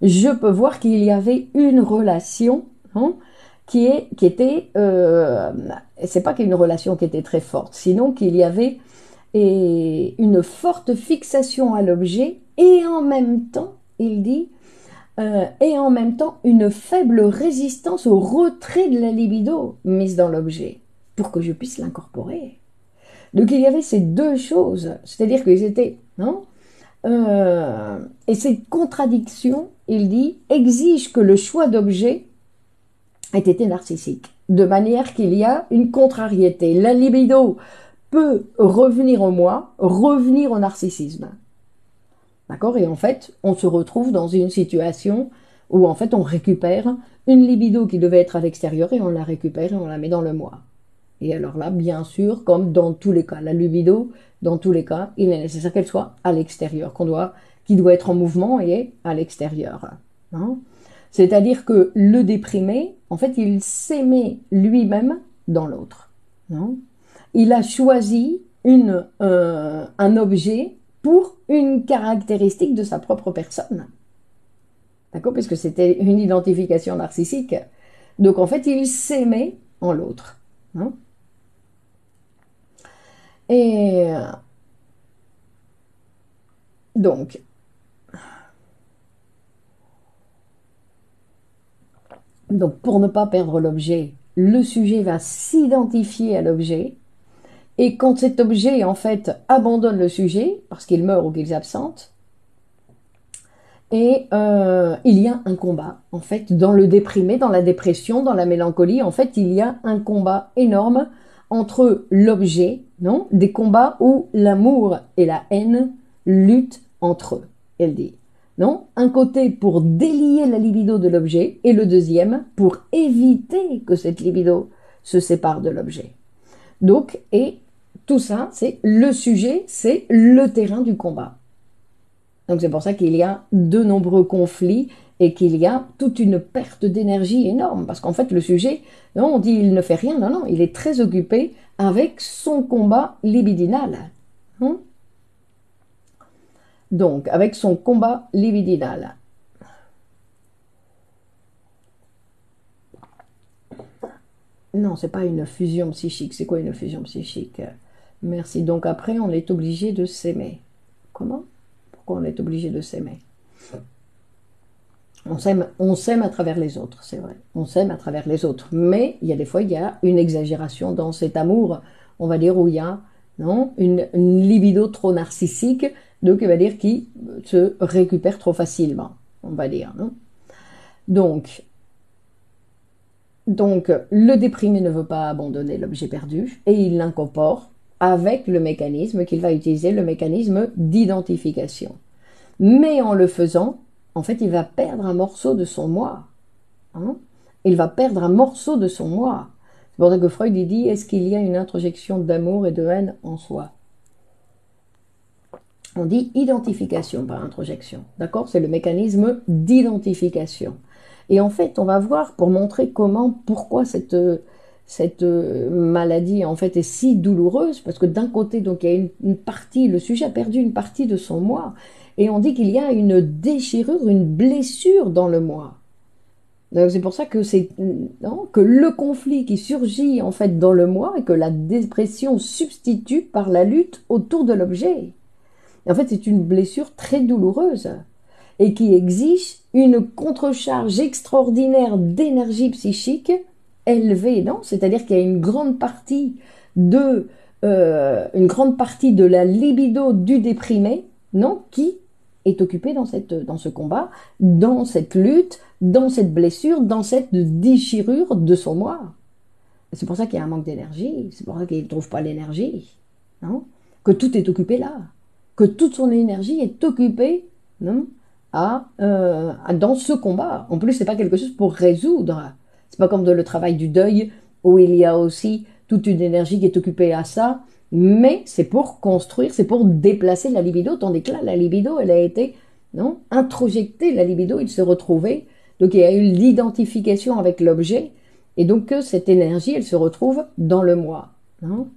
je peux voir qu'il y avait une relation, hein, qui était, c'est pas qu'une relation qui était très forte, sinon qu'il y avait une forte fixation à l'objet et en même temps, il dit, et en même temps une faible résistance au retrait de la libido mise dans l'objet pour que je puisse l'incorporer. Donc il y avait ces deux choses, c'est-à-dire qu'ils étaient, non, et cette contradiction, il dit, exige que le choix d'objet ait été narcissique, de manière qu'il y a une contrariété. La libido peut revenir au moi, revenir au narcissisme. D'accord? Et en fait, on se retrouve dans une situation où en fait on récupère une libido qui devait être à l'extérieur et on la récupère et on la met dans le moi. Et alors là, bien sûr, comme dans tous les cas, la libido, dans tous les cas, il est nécessaire qu'elle soit à l'extérieur, qui doit être en mouvement et à l'extérieur. Hein. C'est-à-dire que le déprimé, en fait, il s'aimait lui-même dans l'autre. Hein. Il a choisi un objet pour une caractéristique de sa propre personne. D'accord? Parce que c'était une identification narcissique. Donc en fait, il s'aimait en l'autre. Hein. Et donc, pour ne pas perdre l'objet, le sujet va s'identifier à l'objet. Et quand cet objet, en fait, abandonne le sujet, parce qu'il meurt ou qu'il s'absente, et il y a un combat, en fait, dans le déprimé, dans la dépression, dans la mélancolie, en fait, il y a un combat énorme entre l'objet, non, des combats où l'amour et la haine luttent entre eux, elle dit. Non, un côté pour délier la libido de l'objet, et le deuxième pour éviter que cette libido se sépare de l'objet. Donc, et tout ça, c'est le sujet, c'est le terrain du combat. Donc c'est pour ça qu'il y a de nombreux conflits et qu'il y a toute une perte d'énergie énorme. Parce qu'en fait, le sujet, non, on dit il ne fait rien, non, non, il est très occupé avec son combat libidinal. Hein. Donc, avec son combat libidinal. Non, c'est pas une fusion psychique. C'est quoi une fusion psychique? Merci. Donc après, on est obligé de s'aimer. Comment? Pourquoi on est obligé de s'aimer? On s'aime à travers les autres, c'est vrai. On s'aime à travers les autres. Mais il y a des fois, il y a une exagération dans cet amour, on va dire, où il y a non, une libido trop narcissique, donc il va dire qui se récupère trop facilement, on va dire. Non. Donc, le déprimé ne veut pas abandonner l'objet perdu et il l'incorpore avec le mécanisme qu'il va utiliser, le mécanisme d'identification. Mais en le faisant, en fait, il va perdre un morceau de son moi. Hein. Il va perdre un morceau de son moi. C'est pour ça que Freud dit, est-ce qu'il y a une introjection d'amour et de haine en soi? On dit identification par introjection. D'accord? C'est le mécanisme d'identification. Et en fait, on va voir pour montrer pourquoi cette maladie en fait est si douloureuse, parce que d'un côté, donc il y a une partie, le sujet a perdu une partie de son moi, et on dit qu'il y a une déchirure, une blessure dans le moi. Donc c'est pour ça que que le conflit qui surgit en fait dans le moi et que la dépression substitue par la lutte autour de l'objet. En fait, c'est une blessure très douloureuse et qui exige une contrecharge extraordinaire d'énergie psychique élevée, non? C'est-à-dire qu'il y a une grande partie de la libido du déprimé, non, qui est occupée dans ce combat, dans cette lutte, dans cette blessure, dans cette déchirure de son moi. C'est pour ça qu'il y a un manque d'énergie, c'est pour ça qu'il ne trouve pas l'énergie, non? Que tout est occupé là, que toute son énergie est occupée, non? Dans ce combat. En plus, c'est pas quelque chose pour résoudre. C'est pas comme le travail du deuil où il y a aussi toute une énergie qui est occupée à ça, mais c'est pour construire, c'est pour déplacer la libido, tandis que là, la libido, elle a été introjectée, la libido, il se retrouvait, donc il y a eu l'identification avec l'objet, et donc cette énergie, elle se retrouve dans le moi. Non?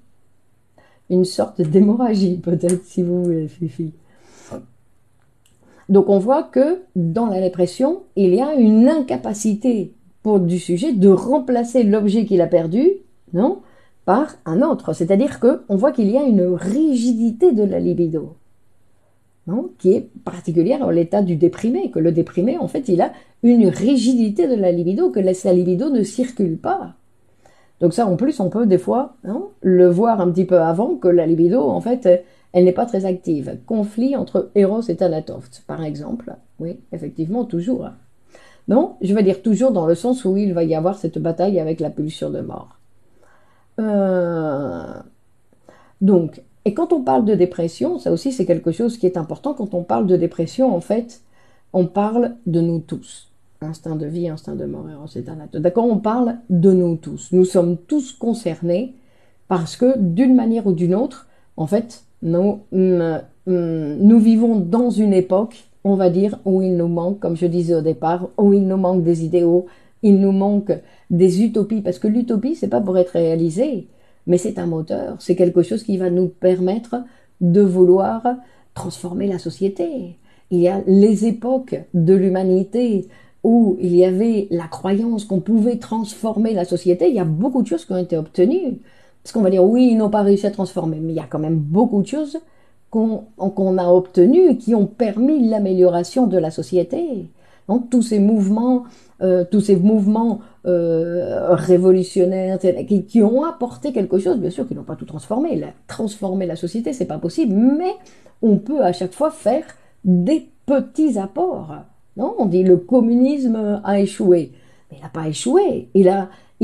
Une sorte d'hémorragie, peut-être, si vous voulez, Fifi. Donc on voit que dans la dépression, il y a une incapacité du sujet de remplacer l'objet qu'il a perdu, non, par un autre. C'est-à-dire qu'on voit qu'il y a une rigidité de la libido, non, qui est particulière dans l'état du déprimé, que le déprimé, en fait, il a une rigidité de la libido, que sa libido ne circule pas. Donc ça, en plus, on peut des fois, hein, le voir un petit peu avant, que la libido, en fait, elle n'est pas très active. Conflit entre Eros et Thanatos, par exemple. Oui, effectivement, toujours. Non, je vais dire toujours dans le sens où il va y avoir cette bataille avec la pulsion de mort. Euh, donc, et quand on parle de dépression, ça aussi c'est quelque chose qui est important. Quand on parle de dépression, en fait, on parle de nous tous. Instinct de vie, instinct de mort, Eros et Thanatos. D'accord, on parle de nous tous. Nous sommes tous concernés parce que d'une manière ou d'une autre, en fait, nous vivons dans une époque, on va dire, où il nous manque, comme je disais au départ, où il nous manque des idéaux, il nous manque des utopies, parce que l'utopie, c'est pas pour être réalisé, mais c'est un moteur, c'est quelque chose qui va nous permettre de vouloir transformer la société. Il y a les époques de l'humanité où il y avait la croyance qu'on pouvait transformer la société, il y a beaucoup de choses qui ont été obtenues. Parce qu'on va dire, oui, ils n'ont pas réussi à transformer, mais il y a quand même beaucoup de choses qu'on a obtenues et qui ont permis l'amélioration de la société. Donc, tous ces mouvements révolutionnaires qui ont apporté quelque chose, bien sûr, qui n'ont pas tout transformé. Transformer la société, c'est pas possible, mais on peut à chaque fois faire des petits apports. Non, on dit le communisme a échoué. Mais il n'a pas échoué. Il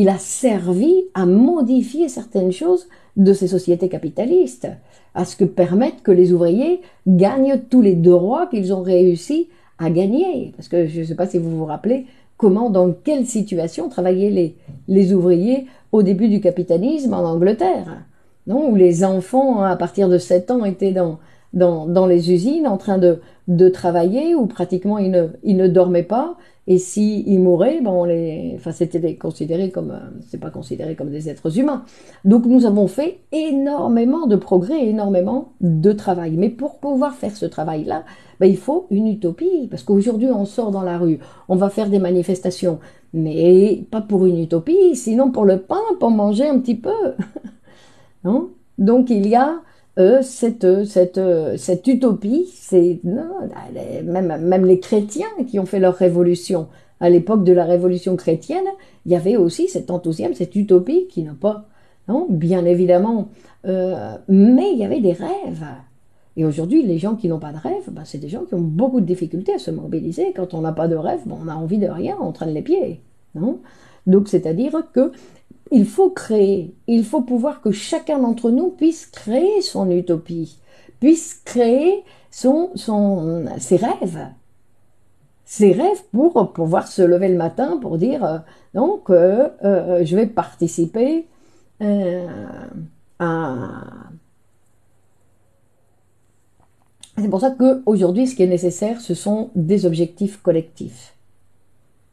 a servi à modifier certaines choses de ces sociétés capitalistes, à ce que permettre que les ouvriers gagnent tous les droits qu'ils ont réussi à gagner. Parce que je ne sais pas si vous vous rappelez comment, dans quelle situation travaillaient les ouvriers au début du capitalisme en Angleterre, non, où les enfants, à partir de 7 ans, étaient dans les usines en train de travailler, où pratiquement ils ne dormaient pas. Et s'ils mouraient, enfin, c'était considéré comme, c'est pas considéré comme des êtres humains. Donc nous avons fait énormément de progrès, énormément de travail. Mais pour pouvoir faire ce travail-là, il faut une utopie. Parce qu'aujourd'hui, on sort dans la rue, on va faire des manifestations. Mais pas pour une utopie, sinon pour le pain, pour manger un petit peu. Non, donc il y a cette utopie, même les chrétiens qui ont fait leur révolution. À l'époque de la révolution chrétienne, il y avait aussi cet enthousiasme, cette utopie qui n'a pas, non, bien évidemment, mais il y avait des rêves. Et aujourd'hui, les gens qui n'ont pas de rêve, c'est des gens qui ont beaucoup de difficultés à se mobiliser. Quand on n'a pas de rêve, on a envie de rien, on traîne les pieds. Non, donc c'est-à-dire que il faut créer, il faut pouvoir que chacun d'entre nous puisse créer son utopie, puisse créer ses rêves. Ses rêves pour pouvoir se lever le matin pour dire donc je vais participer à... C'est pour ça qu'aujourd'hui, ce qui est nécessaire, ce sont des objectifs collectifs.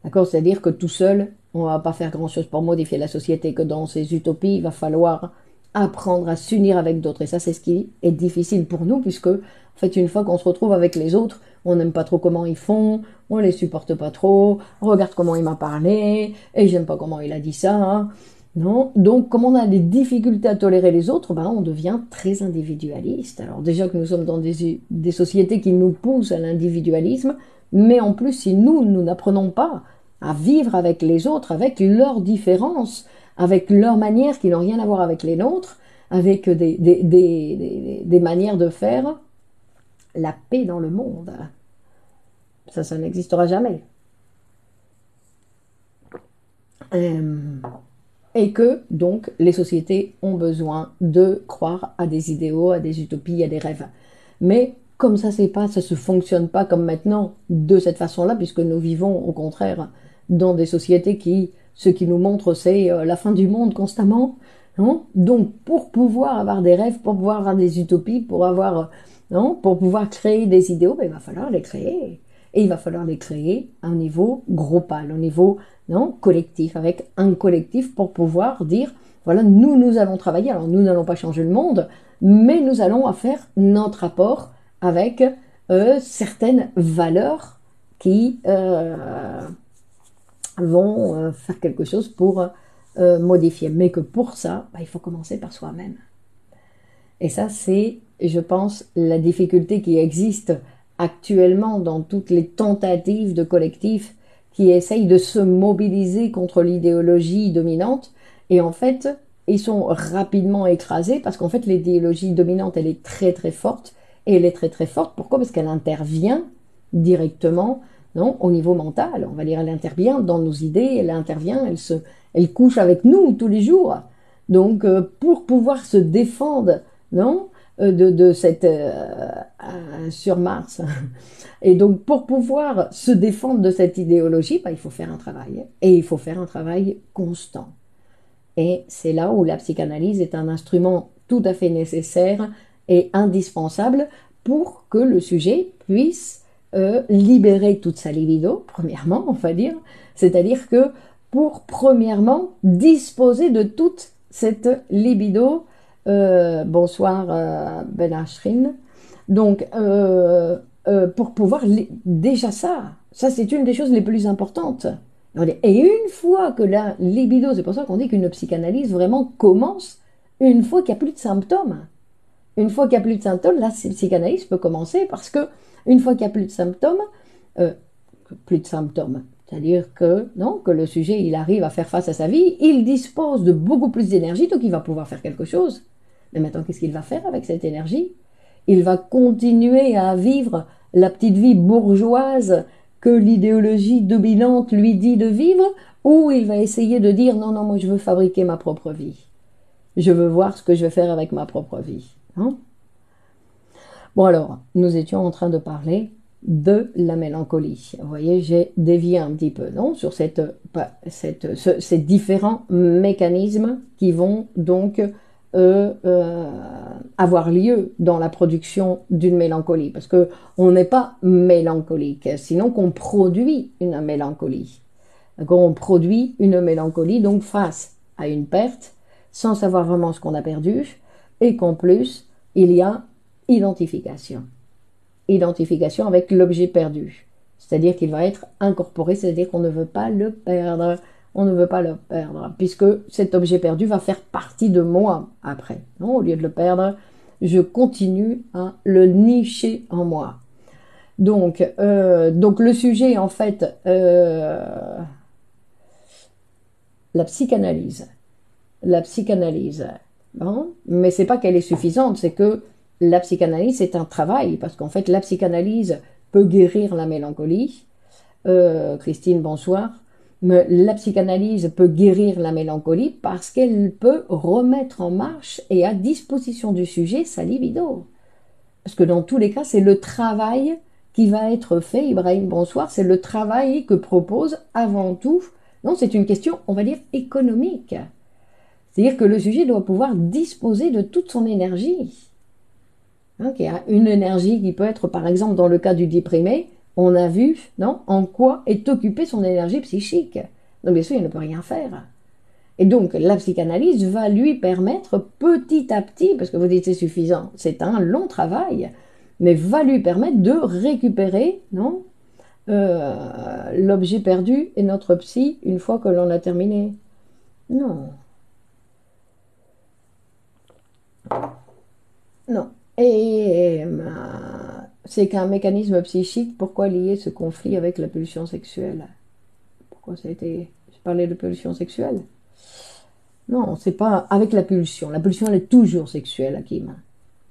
D'accord? C'est-à-dire que tout seul, on ne va pas faire grand-chose pour modifier la société, que dans ces utopies, il va falloir apprendre à s'unir avec d'autres. Et ça, c'est ce qui est difficile pour nous, puisque, en fait, une fois qu'on se retrouve avec les autres, on n'aime pas trop comment ils font, on les supporte pas trop, on regarde comment il m'a parlé, et j'aime pas comment il a dit ça. Non? Donc, comme on a des difficultés à tolérer les autres, on devient très individualiste. Alors déjà que nous sommes dans des sociétés qui nous poussent à l'individualisme, mais en plus, si nous n'apprenons pas à vivre avec les autres, avec leurs différences, avec leurs manières qui n'ont rien à voir avec les nôtres, avec des manières de faire, la paix dans le monde, ça n'existera jamais. Et que, donc, les sociétés ont besoin de croire à des idéaux, à des utopies, à des rêves. Mais comme ça se fonctionne pas comme maintenant, de cette façon-là, puisque nous vivons, au contraire, dans des sociétés ce qui nous montre, c'est la fin du monde constamment. Non? Donc, pour pouvoir avoir des rêves, pour pouvoir avoir des utopies, pour pouvoir créer des idéaux, il va falloir les créer. Et il va falloir les créer à un niveau groupal, au niveau collectif, avec un collectif pour pouvoir dire, voilà, nous allons travailler. Alors, nous n'allons pas changer le monde, mais nous allons faire notre apport avec certaines valeurs qui vont faire quelque chose pour modifier. Mais que pour ça, bah, il faut commencer par soi-même. Et ça, c'est, je pense, la difficulté qui existe actuellement dans toutes les tentatives de collectifs qui essayent de se mobiliser contre l'idéologie dominante. Et en fait, ils sont rapidement écrasés parce qu'en fait, l'idéologie dominante, elle est très très forte. Et elle est très très forte. Pourquoi? Parce qu'elle intervient directement, non, au niveau mental. On va dire, elle intervient dans nos idées, elle intervient, elle couche avec nous tous les jours. Donc, pour pouvoir se défendre, non, de cette sur Mars. Et donc, pour pouvoir se défendre de cette idéologie, bah, il faut faire un travail. Et il faut faire un travail constant. Et c'est là où la psychanalyse est un instrument tout à fait nécessaire et indispensable pour que le sujet puisse libérer toute sa libido, premièrement, on va dire. C'est-à-dire que pour, premièrement, disposer de toute cette libido. Bonsoir Ben Ashrin. Donc, pour pouvoir, déjà ça c'est une des choses les plus importantes. Et une fois que la libido, c'est pour ça qu'on dit qu'une psychanalyse vraiment commence une fois qu'il n'y a plus de symptômes. Une fois qu'il n'y a plus de symptômes, la psychanalyse peut commencer parce que une fois qu'il n'y a plus de symptômes, c'est-à-dire que, non, que le sujet il arrive à faire face à sa vie, il dispose de beaucoup plus d'énergie, donc il va pouvoir faire quelque chose. Mais maintenant, qu'est-ce qu'il va faire avec cette énergie? Il va continuer à vivre la petite vie bourgeoise que l'idéologie dominante lui dit de vivre, ou il va essayer de dire non, non, moi je veux fabriquer ma propre vie. Je veux voir ce que je vais faire avec ma propre vie. Hein? Bon alors, nous étions en train de parler de la mélancolie. Vous voyez, j'ai dévié un petit peu, non, sur ces différents mécanismes qui vont donc avoir lieu dans la production d'une mélancolie, parce que on n'est pas mélancolique, sinon qu'on produit une mélancolie. On produit une mélancolie donc face à une perte, sans savoir vraiment ce qu'on a perdu, et qu'en plus il y a identification. Identification avec l'objet perdu. C'est-à-dire qu'il va être incorporé, c'est-à-dire qu'on ne veut pas le perdre. On ne veut pas le perdre, puisque cet objet perdu va faire partie de moi après. Non, au lieu de le perdre, je continue à le nicher en moi. Donc le sujet, en fait, la psychanalyse. La psychanalyse. Bon, mais c'est pas qu'elle est suffisante, c'est que la psychanalyse, c'est un travail, parce qu'en fait, la psychanalyse peut guérir la mélancolie. Christine, bonsoir. Mais la psychanalyse peut guérir la mélancolie parce qu'elle peut remettre en marche et à disposition du sujet sa libido. Parce que dans tous les cas, c'est le travail qui va être fait, Ibrahim, bonsoir, c'est le travail que propose avant tout, non, c'est une question, on va dire, économique. C'est-à-dire que le sujet doit pouvoir disposer de toute son énergie. Hein, qui a une énergie qui peut être, par exemple, dans le cas du déprimé, on a vu, non, en quoi est occupée son énergie psychique. Donc bien sûr, il ne peut rien faire. Et donc, la psychanalyse va lui permettre petit à petit, parce que vous dites c'est suffisant, c'est un long travail, mais va lui permettre de récupérer, non, l'objet perdu et notre psy une fois que l'on a terminé. Non. Non. Et c'est qu'un mécanisme psychique, pourquoi lier ce conflit avec la pulsion sexuelle? Pourquoi ça a été... Je parlais de pulsion sexuelle? Non, c'est pas avec la pulsion. La pulsion, elle est toujours sexuelle, Hakim.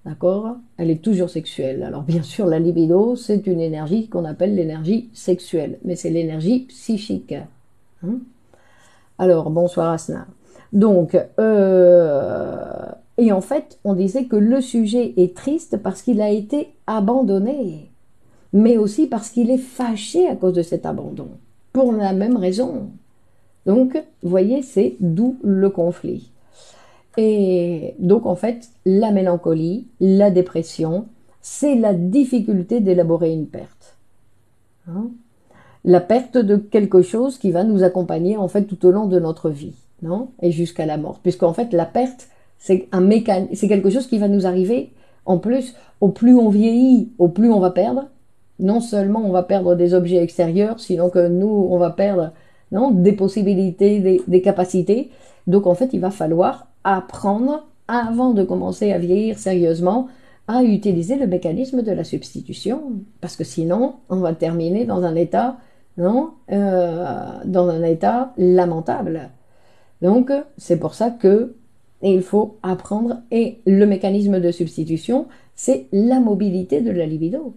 D'accord? Elle est toujours sexuelle. Alors bien sûr, la libido, c'est une énergie qu'on appelle l'énergie sexuelle, mais c'est l'énergie psychique. Hein? Alors, bonsoir Asna. Donc, et en fait, on disait que le sujet est triste parce qu'il a été abandonné, mais aussi parce qu'il est fâché à cause de cet abandon, pour la même raison. Donc, vous voyez, c'est d'où le conflit. Et donc, en fait, la mélancolie, la dépression, c'est la difficulté d'élaborer une perte. Hein? La perte de quelque chose qui va nous accompagner, en fait, tout au long de notre vie, non? Et jusqu'à la mort. Puisqu'en fait, la perte, c'est quelque chose qui va nous arriver En plus, au plus on vieillit, au plus on va perdre. Non seulement on va perdre des objets extérieurs, sinon que nous, on va perdre non, des possibilités, des capacités. Donc en fait, il va falloir apprendre, avant de commencer à vieillir sérieusement, à utiliser le mécanisme de la substitution. Parce que sinon, on va terminer dans un état, non, dans un état lamentable. Donc, c'est pour ça que il faut apprendre. Et le mécanisme de substitution, c'est la mobilité de la libido.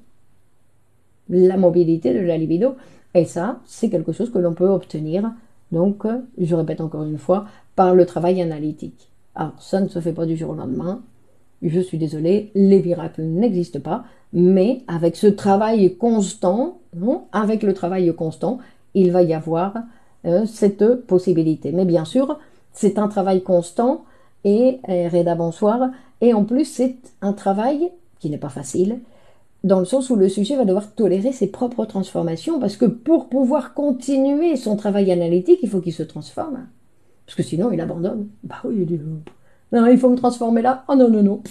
La mobilité de la libido. Et ça, c'est quelque chose que l'on peut obtenir, donc, je répète encore une fois, par le travail analytique. Alors, ça ne se fait pas du jour au lendemain. Je suis désolée, les miracles n'existent pas, mais avec ce travail constant, non, avec le travail constant, il va y avoir cette possibilité. Mais bien sûr, c'est un travail constant et Reda, bonsoir. Et en plus, c'est un travail qui n'est pas facile, dans le sens où le sujet va devoir tolérer ses propres transformations, parce que pour pouvoir continuer son travail analytique, il faut qu'il se transforme. Parce que sinon, il abandonne. Bah oui, il dit, non, il faut me transformer là. Oh non, non, non.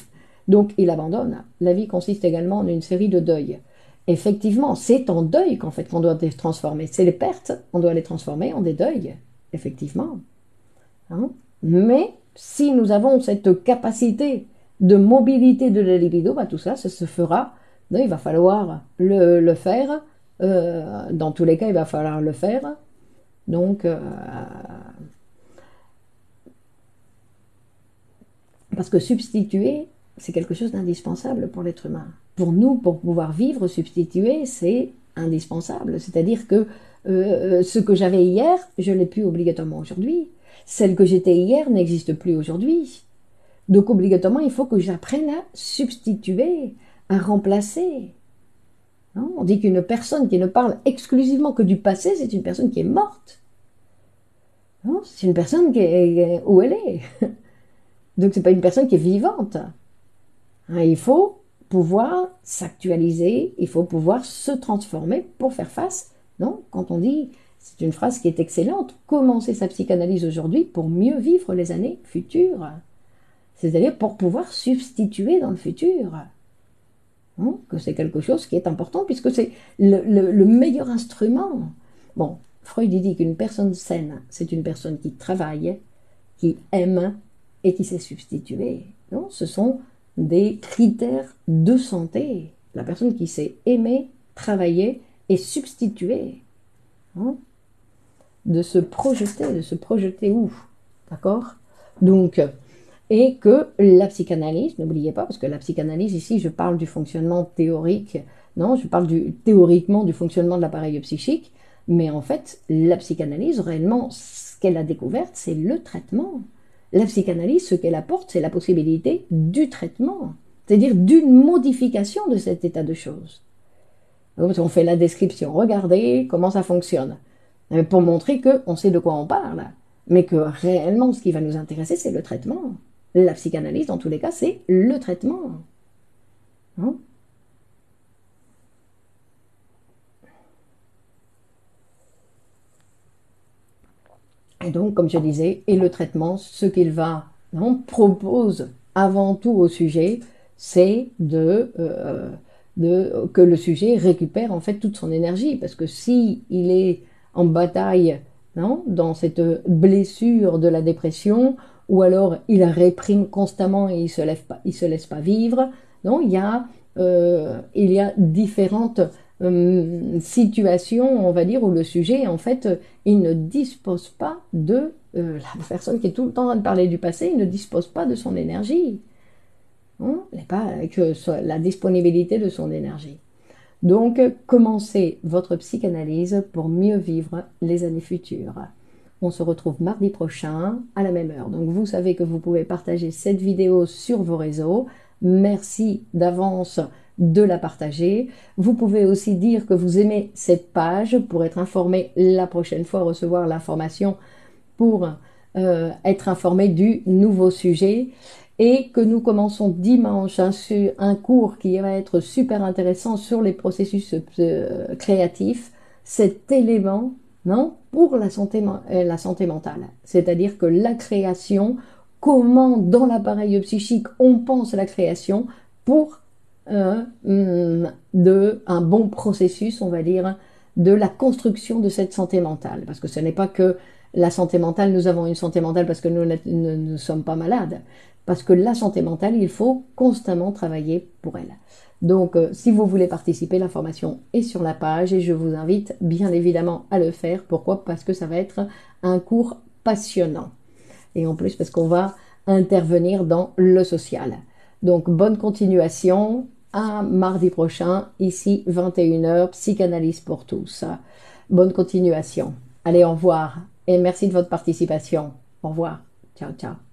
Donc, il abandonne. La vie consiste également en une série de deuils. Effectivement, c'est en deuil qu'en fait qu'on doit les transformer. C'est les pertes, on doit les transformer en des deuils. Effectivement. Hein. Mais si nous avons cette capacité de mobilité de la libido, bah, tout ça, ça se fera. Non, il va falloir le faire. Dans tous les cas, il va falloir le faire. Donc, parce que substituer, c'est quelque chose d'indispensable pour l'être humain. Pour nous, pour pouvoir vivre, substituer, c'est indispensable. C'est-à-dire que ce que j'avais hier, je ne l'ai plus obligatoirement aujourd'hui. Celle que j'étais hier n'existe plus aujourd'hui. Donc obligatoirement, il faut que j'apprenne à substituer, à remplacer. Non, on dit qu'une personne qui ne parle exclusivement que du passé, c'est une personne qui est morte. C'est une personne qui est où elle est. Donc c'est pas une personne qui est vivante. Il faut pouvoir s'actualiser, il faut pouvoir se transformer pour faire face. Non, quand on dit, c'est une phrase qui est excellente, commencer sa psychanalyse aujourd'hui pour mieux vivre les années futures. C'est-à-dire pour pouvoir substituer dans le futur. Non, que c'est quelque chose qui est important puisque c'est le meilleur instrument. Bon, Freud dit qu'une personne saine, c'est une personne qui travaille, qui aime et qui sait substituer. Non, ce sont des critères de santé. La personne qui sait aimer, travailler et substituer. Hein, de se projeter où? D'accord? Donc, et que la psychanalyse, n'oubliez pas, parce que la psychanalyse, ici, je parle du fonctionnement théorique, non, je parle théoriquement du fonctionnement de l'appareil psychique, mais en fait, la psychanalyse, réellement, ce qu'elle a découvert, c'est le traitement. La psychanalyse, ce qu'elle apporte, c'est la possibilité du traitement, c'est-à-dire d'une modification de cet état de choses. Donc, on fait la description, regardez comment ça fonctionne, pour montrer qu'on sait de quoi on parle, mais que réellement, ce qui va nous intéresser, c'est le traitement. La psychanalyse, dans tous les cas, c'est le traitement. Hein? Et donc, comme je disais, et le traitement, ce qu'il va, propose avant tout au sujet, c'est que le sujet récupère en fait toute son énergie. Parce que si il est en bataille, non, dans cette blessure de la dépression, ou alors il réprime constamment et il se laisse pas vivre, non, il y a différentes situation, on va dire, où le sujet, en fait, il ne dispose pas de... la personne qui est tout le temps en train de parler du passé, il ne dispose pas de son énergie. Hein, il n'est pas avec la disponibilité de son énergie. Donc, commencez votre psychanalyse pour mieux vivre les années futures. On se retrouve mardi prochain à la même heure. Donc, vous savez que vous pouvez partager cette vidéo sur vos réseaux. Merci d'avance de la partager. Vous pouvez aussi dire que vous aimez cette page pour être informé la prochaine fois, recevoir l'information pour être informé du nouveau sujet. Et que nous commençons dimanche un cours qui va être super intéressant sur les processus créatifs, cet élément, non, pour la santé mentale. C'est-à-dire que la création, comment dans l'appareil psychique on pense à la création, pour un bon processus, on va dire, de la construction de cette santé mentale. Parce que ce n'est pas que la santé mentale, nous avons une santé mentale parce que nous ne sommes pas malades. Parce que la santé mentale, il faut constamment travailler pour elle. Donc, si vous voulez participer, l'information est sur la page et je vous invite bien évidemment à le faire. Pourquoi? Parce que ça va être un cours passionnant. Et en plus, parce qu'on va intervenir dans le social. Donc, bonne continuation. À mardi prochain, ici 21h, psychanalyse pour tous. Bonne continuation. Allez, au revoir et merci de votre participation. Au revoir. Ciao, ciao.